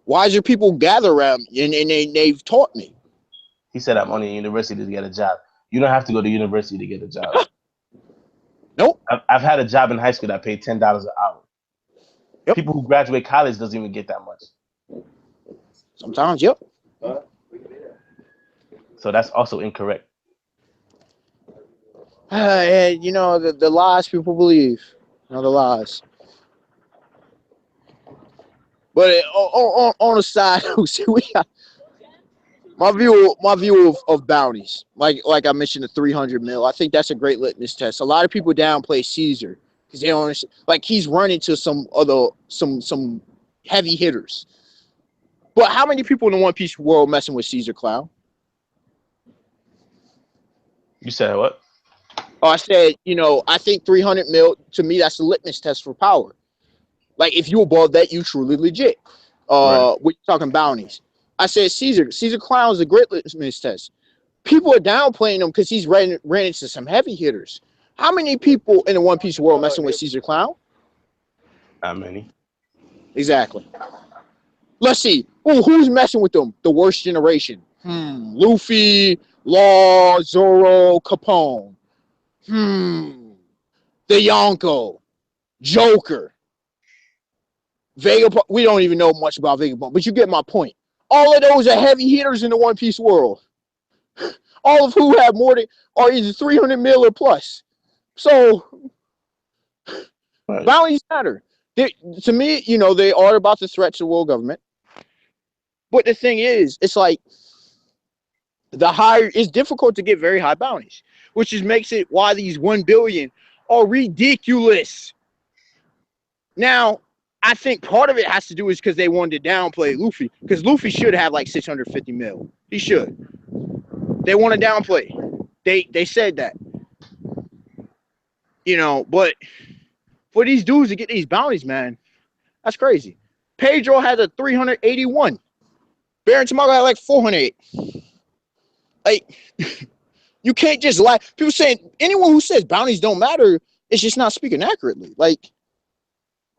Wiser people gather around me, and they've taught me. He said I'm only in university to get a job. You don't have to go to university to get a job. Nope. I've had a job in high school that paid $10 an hour. Yep. People who graduate college doesn't even get that much. Sometimes, yep. So that's also incorrect. The lies people believe. The lies. But on the side, we got my view of bounties. Like I mentioned, the 300 mil. I think that's a great litmus test. A lot of people downplay Caesar because they don't understand. Like he's running to some heavy hitters. But how many people in the One Piece world messing with Caesar, clown? You said what? Oh, I said, I think 300 mil, to me, that's the litmus test for power. Like, if you above that, you truly legit. Right. We're talking bounties. I said Caesar. Caesar Clown is a great litmus test. People are downplaying him because he's ran into some heavy hitters. How many people in the One Piece world messing with Caesar Clown? Not many. Exactly. Let's see. Who's messing with them? The worst generation. Luffy, Law, Zoro, Capone. The Yonko, Joker, Vegapunk. We don't even know much about Vegapunk, but you get my point. All of those are heavy hitters in the One Piece world. All of who have more than are either 300 mil or plus. So bounties matter. To me, they are about the threat to the world government. But the thing is, it's like it's difficult to get very high bounties, which just makes it why these 1 billion are ridiculous. Now, I think part of it has to do is because they wanted to downplay Luffy, because Luffy should have like 650 mil. He should. They want to downplay. They said that. But for these dudes to get these bounties, man, that's crazy. Pedro has a 381. Baron Tamago had like 408. Like, you can't just lie. People saying anyone who says bounties don't matter is just not speaking accurately. Like,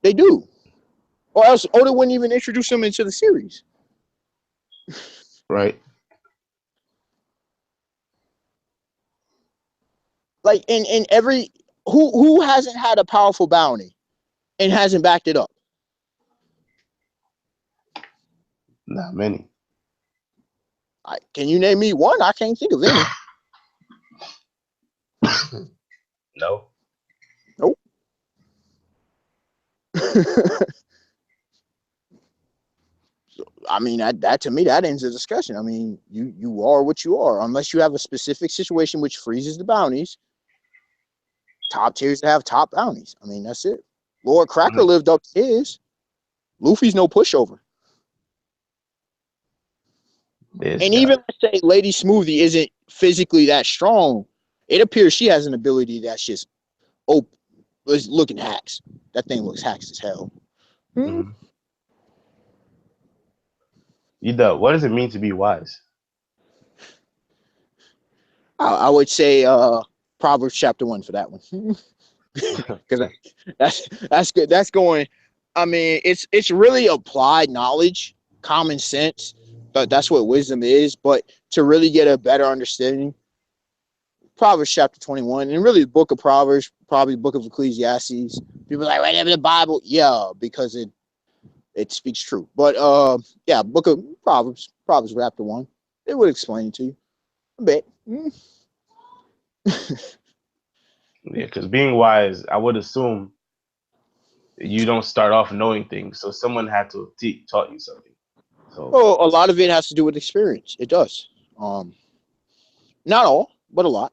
they do. Or else Oda wouldn't even introduce them into the series. Right. Like, in every who hasn't had a powerful bounty and hasn't backed it up? Not many. Can you name me one? I can't think of any. No. I mean, that to me, that ends the discussion. I mean, you are what you are, unless you have a specific situation which freezes the bounties. Top tiers have top bounties. I mean, that's it. Lord Cracker lived up to his. Luffy's no pushover. And even let's say Lady Smoothie isn't physically that strong, it appears she has an ability that's just looking hacks. That thing looks hacks as hell. You know, what does it mean to be wise? I would say Proverbs chapter 1 for that one. Because that's good. That's going. I mean, it's really applied knowledge, common sense. But that's what wisdom is. But to really get a better understanding, Proverbs chapter 21, and really the book of Proverbs, probably the book of Ecclesiastes. People are like, whatever the Bible, yeah, because it speaks true. But yeah, book of Proverbs chapter 1, it would explain it to you a bit. Yeah, because being wise, I would assume you don't start off knowing things, so someone had to taught you something. So, well, a lot of it has to do with experience. It does. Not all, but a lot.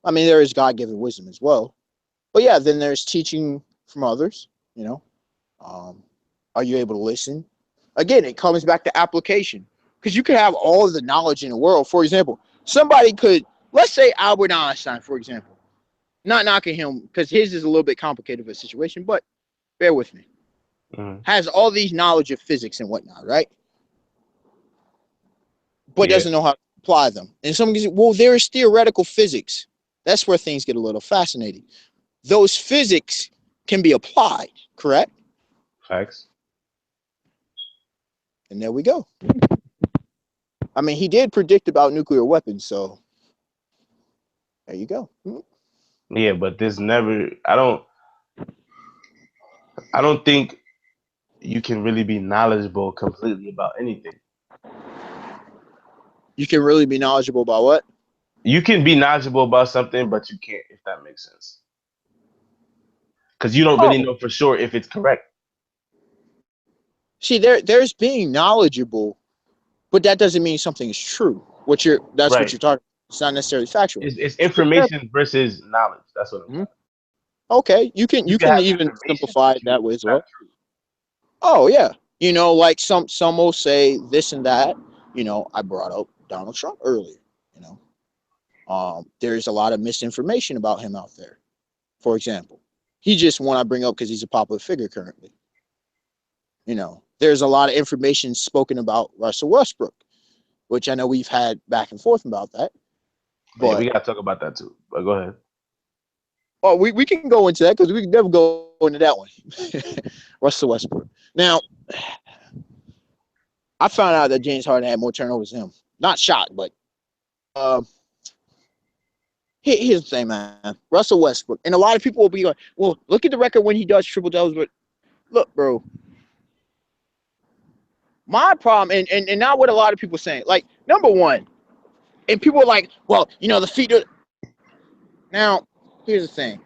I mean, there is God-given wisdom as well. But yeah, then there's teaching from others. You know, are you able to listen? Again, it comes back to application, because you could have all of the knowledge in the world. For example, somebody could, let's say Albert Einstein, for example, not knocking him because his is a little bit complicated of a situation, but bear with me. Has all these knowledge of physics and whatnot, right? But doesn't know how to apply them. And somebody says, well, there is theoretical physics. That's where things get a little fascinating. Those physics can be applied, correct? Facts. And there we go. I mean, he did predict about nuclear weapons, so there you go. Yeah, but there's never. I don't think you can really be knowledgeable completely about anything. You can really be knowledgeable about what? You can be knowledgeable about something, but you can't, if that makes sense. Because you don't really know for sure if it's correct. See, there's being knowledgeable, but that doesn't mean something is true. What you're talking about. It's not necessarily factual. It's information versus knowledge. That's what I'm saying. Okay, you can even simplify it that way as well. Oh yeah, you know, like some will say this and that. You know, I brought up Donald Trump earlier. You know, there's a lot of misinformation about him out there. For example, he just one I bring up because he's a popular figure currently. You know, there's a lot of information spoken about Russell Westbrook, which I know we've had back and forth about that. But yeah, we gotta talk about that too. But go ahead. Well, we can go into that because we can never go into that one. Russell Westbrook. Now, I found out that James Harden had more turnovers than him. Not shocked, but here's the thing, man. Russell Westbrook. And a lot of people will be like, well, look at the record when he does triple doubles. But look, bro. My problem, and not what a lot of people saying. Like, number one, and people are like, well, you know, the feet. Now, here's the thing.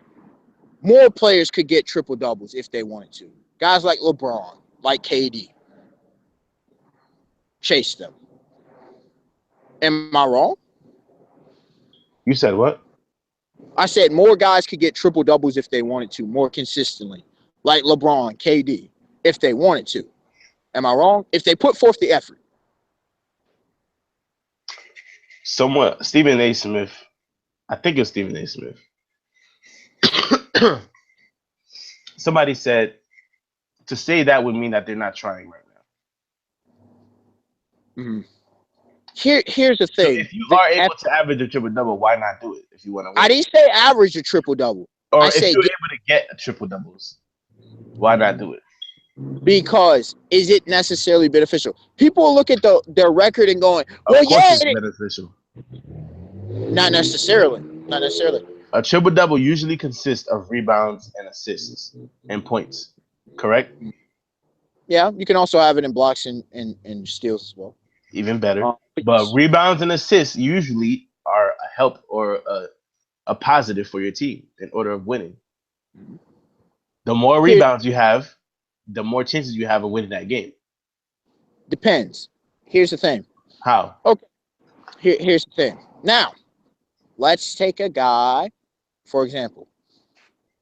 More players could get triple doubles if they wanted to. Guys like LeBron, like KD, chase them. Am I wrong? You said what? I said more guys could get triple doubles if they wanted to, more consistently, like LeBron, KD, if they wanted to. Am I wrong? If they put forth the effort. Somewhat. Stephen A. Smith. I think it's Stephen A. Smith. Somebody said to say that would mean that they're not trying right now. Mm-hmm. Here's the thing. So if you are able to average a triple double, why not do it if you want to win? I didn't say average a triple double. Or if you're able to get a triple doubles, why not do it? Because is it necessarily beneficial? People look at their record and going, well, of course it's beneficial. Not necessarily. Not necessarily. A triple double usually consists of rebounds and assists and points. Correct? Yeah, you can also have it in blocks and steals as well. Even better. But rebounds and assists usually are a help or a positive for your team in order of winning. The more rebounds you have, the more chances you have of winning that game. Depends. Here's the thing. How? Okay. Here's the thing. Now, let's take a guy, for example.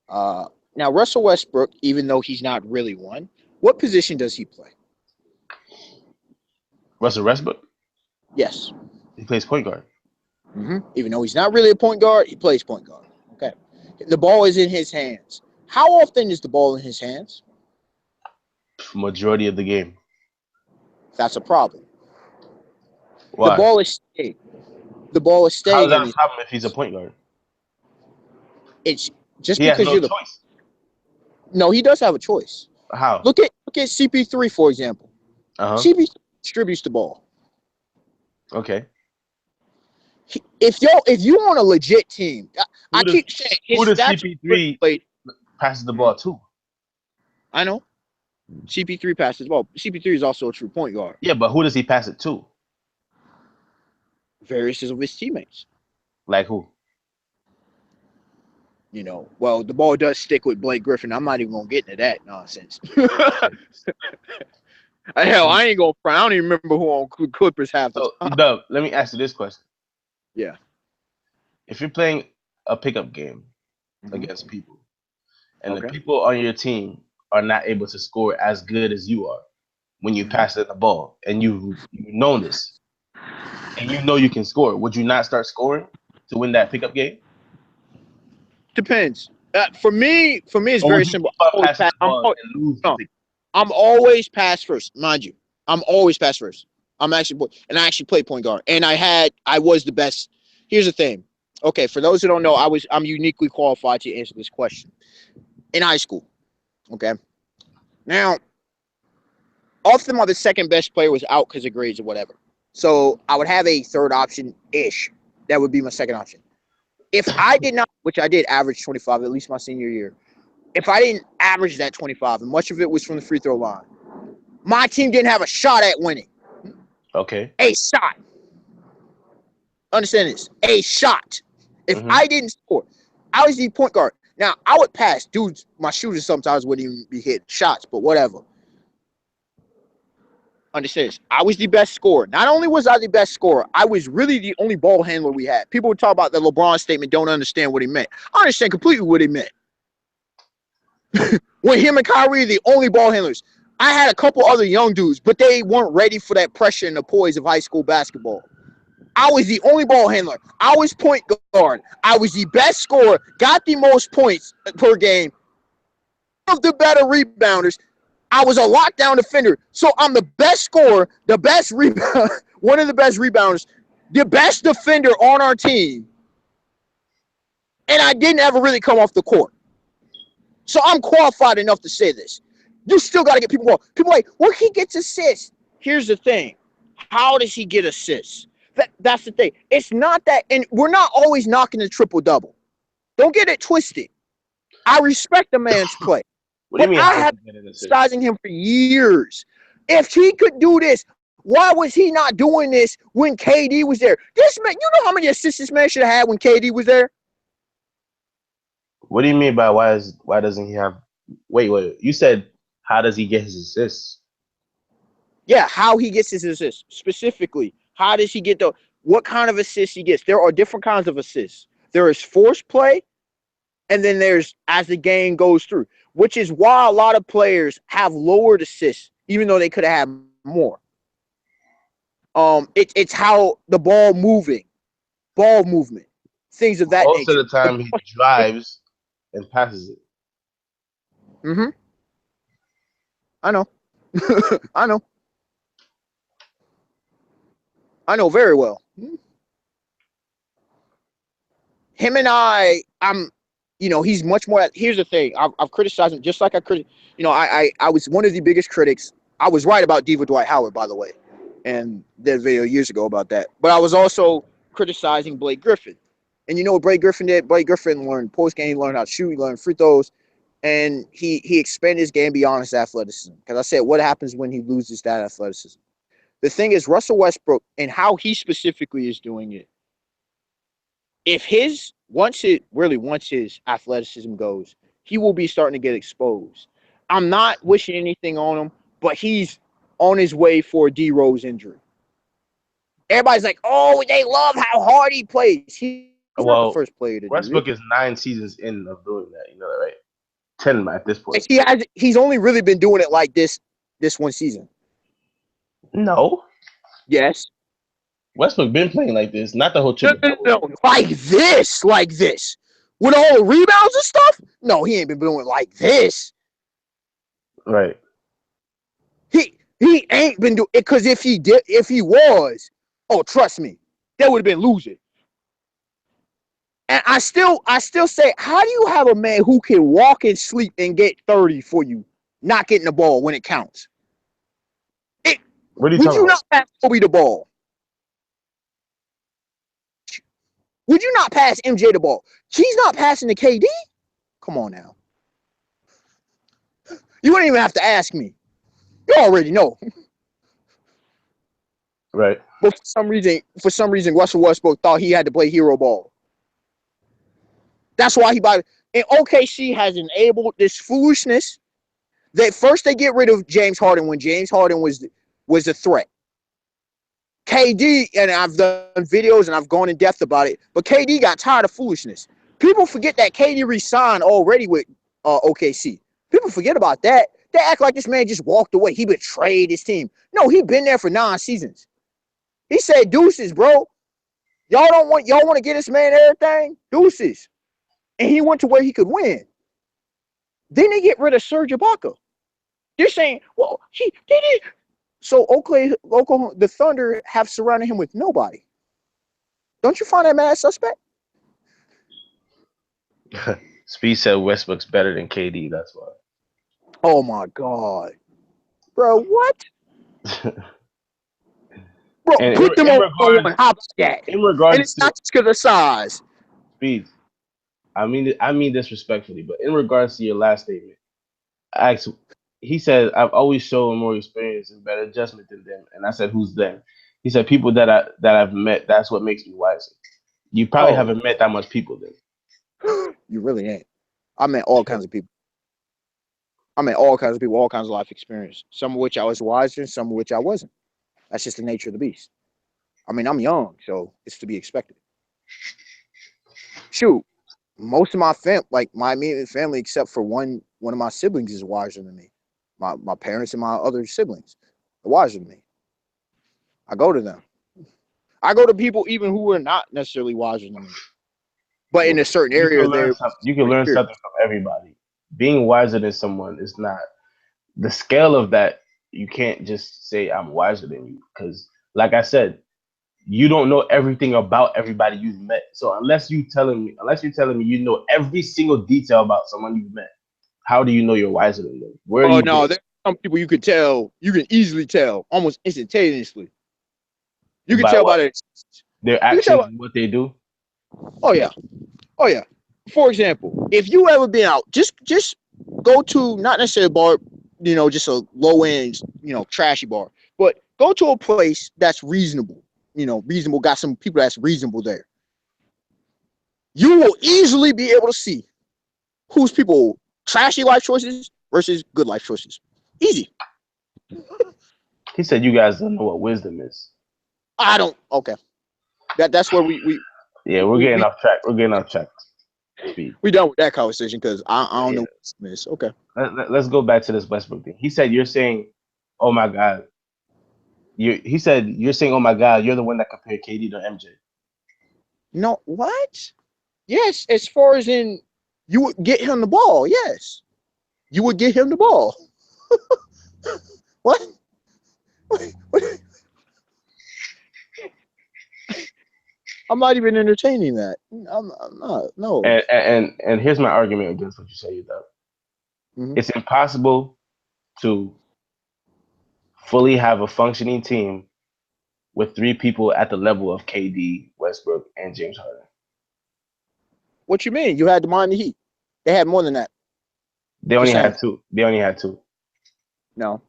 Now, Russell Westbrook, even though he's not really one, what position does he play? Russell Westbrook? Yes. He plays point guard. Even though he's not really a point guard, he plays point guard. Okay. The ball is in his hands. How often is the ball in his hands? Majority of the game. That's a problem. Why? The ball is staying. The ball is staying. How is that a problem if he's a point guard? It's just he because has no choice. No, he does have a choice. How? Look at CP3, for example. CP3 distributes the ball. Okay. If you on a legit team, I keep saying who does CP3 passes the ball to? I know. CP3 passes the ball. CP3 is also a true point guard. Yeah, but who does he pass it to? Various of his teammates. Like who? You know, well, the ball does stick with Blake Griffin. I'm not even gonna get into that nonsense. Hell, I ain't gonna. I don't even remember who on Clippers have. So, Dub, let me ask you this question. Yeah. If you're playing a pickup game against people, and the people on your team are not able to score as good as you are when you pass them the ball, and you know this, and you know you can score, would you not start scoring to win that pickup game? Depends. For me, it's very simple. I'm always pass first, mind you. I'm always pass first. I actually played point guard, and I was the best. Here's the thing. Okay, for those who don't know, I'm uniquely qualified to answer this question. In high school, okay. Now, often the second best player was out because of grades or whatever. So I would have a third option ish. That would be my second option. If I did not, which I did average 25, at least my senior year. If I didn't average that 25, and much of it was from the free throw line, my team didn't have a shot at winning. Okay. A shot. Understand this. A shot. If I didn't score, I was the point guard. Now, I would pass. Dudes, my shooters sometimes wouldn't even be hitting shots, but whatever. Understand this. I was the best scorer. Not only was I the best scorer, I was really the only ball handler we had. People would talk about the LeBron statement, don't understand what he meant. I understand completely what he meant. When him and Kyrie are the only ball handlers. I had a couple other young dudes, but they weren't ready for that pressure and the poise of high school basketball. I was the only ball handler. I was point guard. I was the best scorer, got the most points per game, of the better rebounders. I was a lockdown defender. So I'm the best scorer, the best rebound, one of the best rebounders, the best defender on our team. And I didn't ever really come off the court. So I'm qualified enough to say this. You still got to get people going. People are like, well, he gets assists. Here's the thing. How does he get assists? That's the thing. It's not that, and we're not always knocking the triple-double. Don't get it twisted. I respect the man's play. What do you mean? I have been criticizing him for years. If he could do this, why was he not doing this when KD was there? This man, you know how many assists this man should have had when KD was there? What do you mean by why doesn't he have? Wait. You said how does he get his assists? Yeah, how he gets his assists specifically. How does he get what kind of assists he gets? There are different kinds of assists. There is force play, and then there's as the game goes through, which is why a lot of players have lowered assists, even though they could have had more. It's how the ball movement, things of that nature. Most of the time, he drives and passes it. I know. I know very well. Him and he's much more. Here's the thing. I've criticized him just like I was one of the biggest critics. I was right about Diva Dwight Howard, by the way, and did a video years ago about that. But I was also criticizing Blake Griffin. And you know what Blake Griffin did? Blake Griffin learned post-game, he learned how to shoot, he learned free throws, and he expanded his game beyond his athleticism. Because I said, what happens when he loses that athleticism? The thing is, Russell Westbrook and how he specifically is doing it, if once his athleticism goes, he will be starting to get exposed. I'm not wishing anything on him, but he's on his way for a D Rose injury. Everybody's like, oh, they love how hard he plays. He's not the first player to do Westbrook it. is 9 seasons in of doing that. You know that, right? 10 at this point. He's only really been doing it like this one season. No. Yes. Westbrook been playing like this, not the whole triple. No, like this. With all the rebounds and stuff? No, he ain't been doing it like this. Right. He ain't been doing it, because if he was, oh, trust me, they would have been losing. And I still say, how do you have a man who can walk and sleep and get 30 for you, not getting the ball when it counts? What are you would talking you about? not pass Kobe the ball? Would you not pass MJ the ball? He's not passing to KD? Come on now. You wouldn't even have to ask me. You already know. Right. But for some reason, Russell Westbrook thought he had to play hero ball. That's why and OKC has enabled this foolishness. That first they get rid of James Harden when James Harden was a threat. KD, and I've done videos and I've gone in depth about it, but KD got tired of foolishness. People forget that KD re-signed already with OKC. People forget about that. They act like this man just walked away. He betrayed his team. No, he been there for 9 seasons. He said, deuces, bro. Y'all want to get this man everything? Deuces. And he went to where he could win. Then they get rid of Serge Ibaka. They're saying, well, they did. So Oklahoma, the Thunder have surrounded him with nobody. Don't you find that man suspect? Speed said Westbrook's better than KD. That's why. Oh my God, bro! What? Bro, put them on one. How about that? In regards, and it's not just because of size. Speed, I mean this respectfully, but in regards to your last statement, he said, I've always shown more experience and better judgment than them. And I said, who's them? He said, people that I've met, that's what makes me wiser. You probably haven't met that much people then. You really ain't. I met all kinds of people. All kinds of life experience. Some of which I was wiser, some of which I wasn't. That's just the nature of the beast. I mean, I'm young, so it's to be expected. Shoot, most of my my immediate family, except for one of my siblings, is wiser than me. My parents and my other siblings are wiser than me. I go to them. I go to people even who are not necessarily wiser than me. But in a certain area, you can learn something from everybody. Being wiser than someone is not the scale of that. You can't just say I'm wiser than you, because, like I said, you don't know everything about everybody you've met. So unless you're telling me you know every single detail about someone you've met, how do you know you're wiser than them? There's some people you could tell. You can easily tell almost instantaneously. You can tell by their actions and what they do. Oh yeah. For example, if you ever been out, just go to not necessarily a bar, just a low end, trashy bar, but go to a place that's reasonable. Reasonable, got some people that's reasonable there. You will easily be able to see who's people trashy life choices versus good life choices. Easy. He said you guys don't know what wisdom is. I don't. Okay. That's where we we're getting off track. We're getting off track. We done with that conversation because I don't know what wisdom is. Okay. Let's go back to this Westbrook thing. He said you're saying, oh my God. He said you're saying, oh my God, you're the one that compared KD to MJ. No, what? Yes, as far as in you would get him the ball. Yes, you would get him the ball. What? I'm not even entertaining that. I'm not. No. And here's my argument against what you say, though. Mm-hmm. It's impossible to fully have a functioning team with 3 people at the level of KD, Westbrook, and James Harden. What you mean? You had the Miami Heat. They had more than that. They only had 2. They only had 2. No.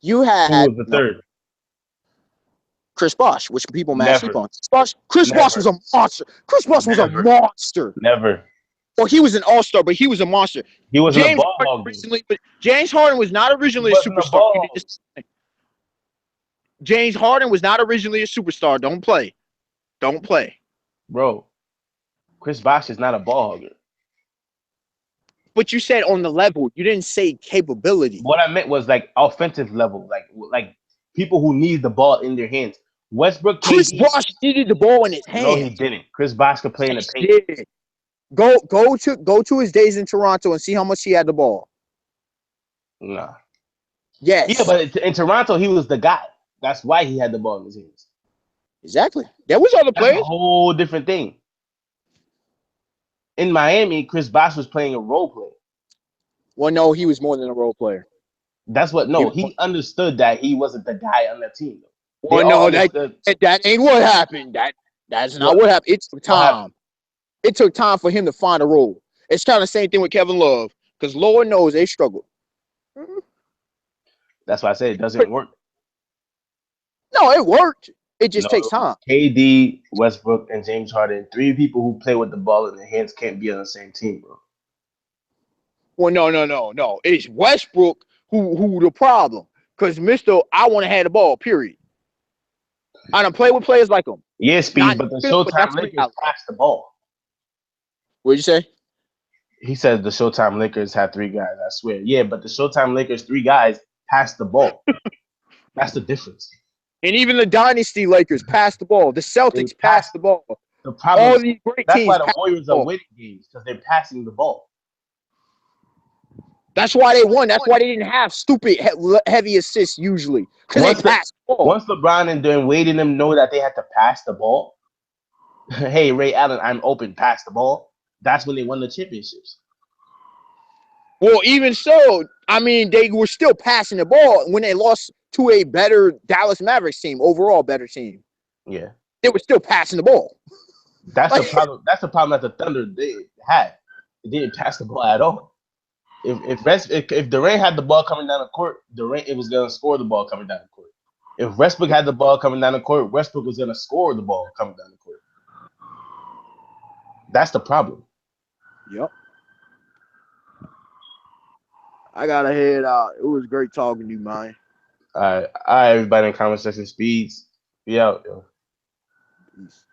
You had... Who was the third? Chris Bosh, which people mad sleep on. Chris Bosh was a monster. Chris Bosh was a monster. Never. Well, he was an all-star, but he was a monster. He wasn't a James ball Harden hog. originally, but James Harden was not originally He a wasn't a superstar. ball hog. James Harden was not originally a superstar. Don't play. Don't play. Bro, Chris Bosh is not a ball hogger. But you said on the level. You didn't say capability. What I meant was like offensive level, like people who need the ball in their hands. Westbrook, Chris KD, Bosh needed the ball in his no, he hand. didn't. Chris Bosh could play in the Yes, paint. he did. Go to his days in Toronto and see how much he had the ball. Nah. Yes. Yeah, but in Toronto, he was the guy. That's why he had the ball in his hands. Exactly. There was other That's players. a whole different thing. In Miami, Chris Bosh was playing a role player. Well, no, he was more than a role player. That's what. No, he understood that he wasn't the guy on the team. Well, no, that ain't what happened. That's not what happened. It took time. It took time for him to find a role. It's kind of the same thing with Kevin Love, because Lord knows they struggled. That's why I said it doesn't work. No, it worked. It just takes time. KD, Westbrook, and James Harden, 3 people who play with the ball in their hands, can't be on the same team, bro. Well, no. It's Westbrook who the problem. Because Mr. I want to have the ball, period. I don't play with players like him. Yeah, Speed, but the Showtime Lakers pass the ball. What'd you say? He said the Showtime Lakers had 3 guys, I swear. Yeah, but the Showtime Lakers, 3 guys pass the ball. That's the difference. And even the Dynasty Lakers pass the ball. The Celtics pass the ball. The problem all these great that's teams why the Warriors are winning games, because they're passing the ball. That's why they won. That's why they didn't have stupid heavy assists usually, because they passed the ball. Once LeBron and Dwayne Wade and them know that they had to pass the ball, hey, Ray Allen, I'm open, pass the ball. That's when they won the championships. Well, even so, I mean, they were still passing the ball when they lost to a better Dallas Mavericks team, overall better team. Yeah. They were still passing the ball. That's the problem. That's the problem that the Thunder they had. They didn't pass the ball at all. If Durant had the ball coming down the court, Durant it was gonna score the ball coming down the court. If Westbrook had the ball coming down the court, Westbrook was gonna score the ball coming down the court. That's the problem. Yep. I gotta head out. It was great talking to you, man. All right, everybody in the comment section, Speeds. Be out, yo. Peace.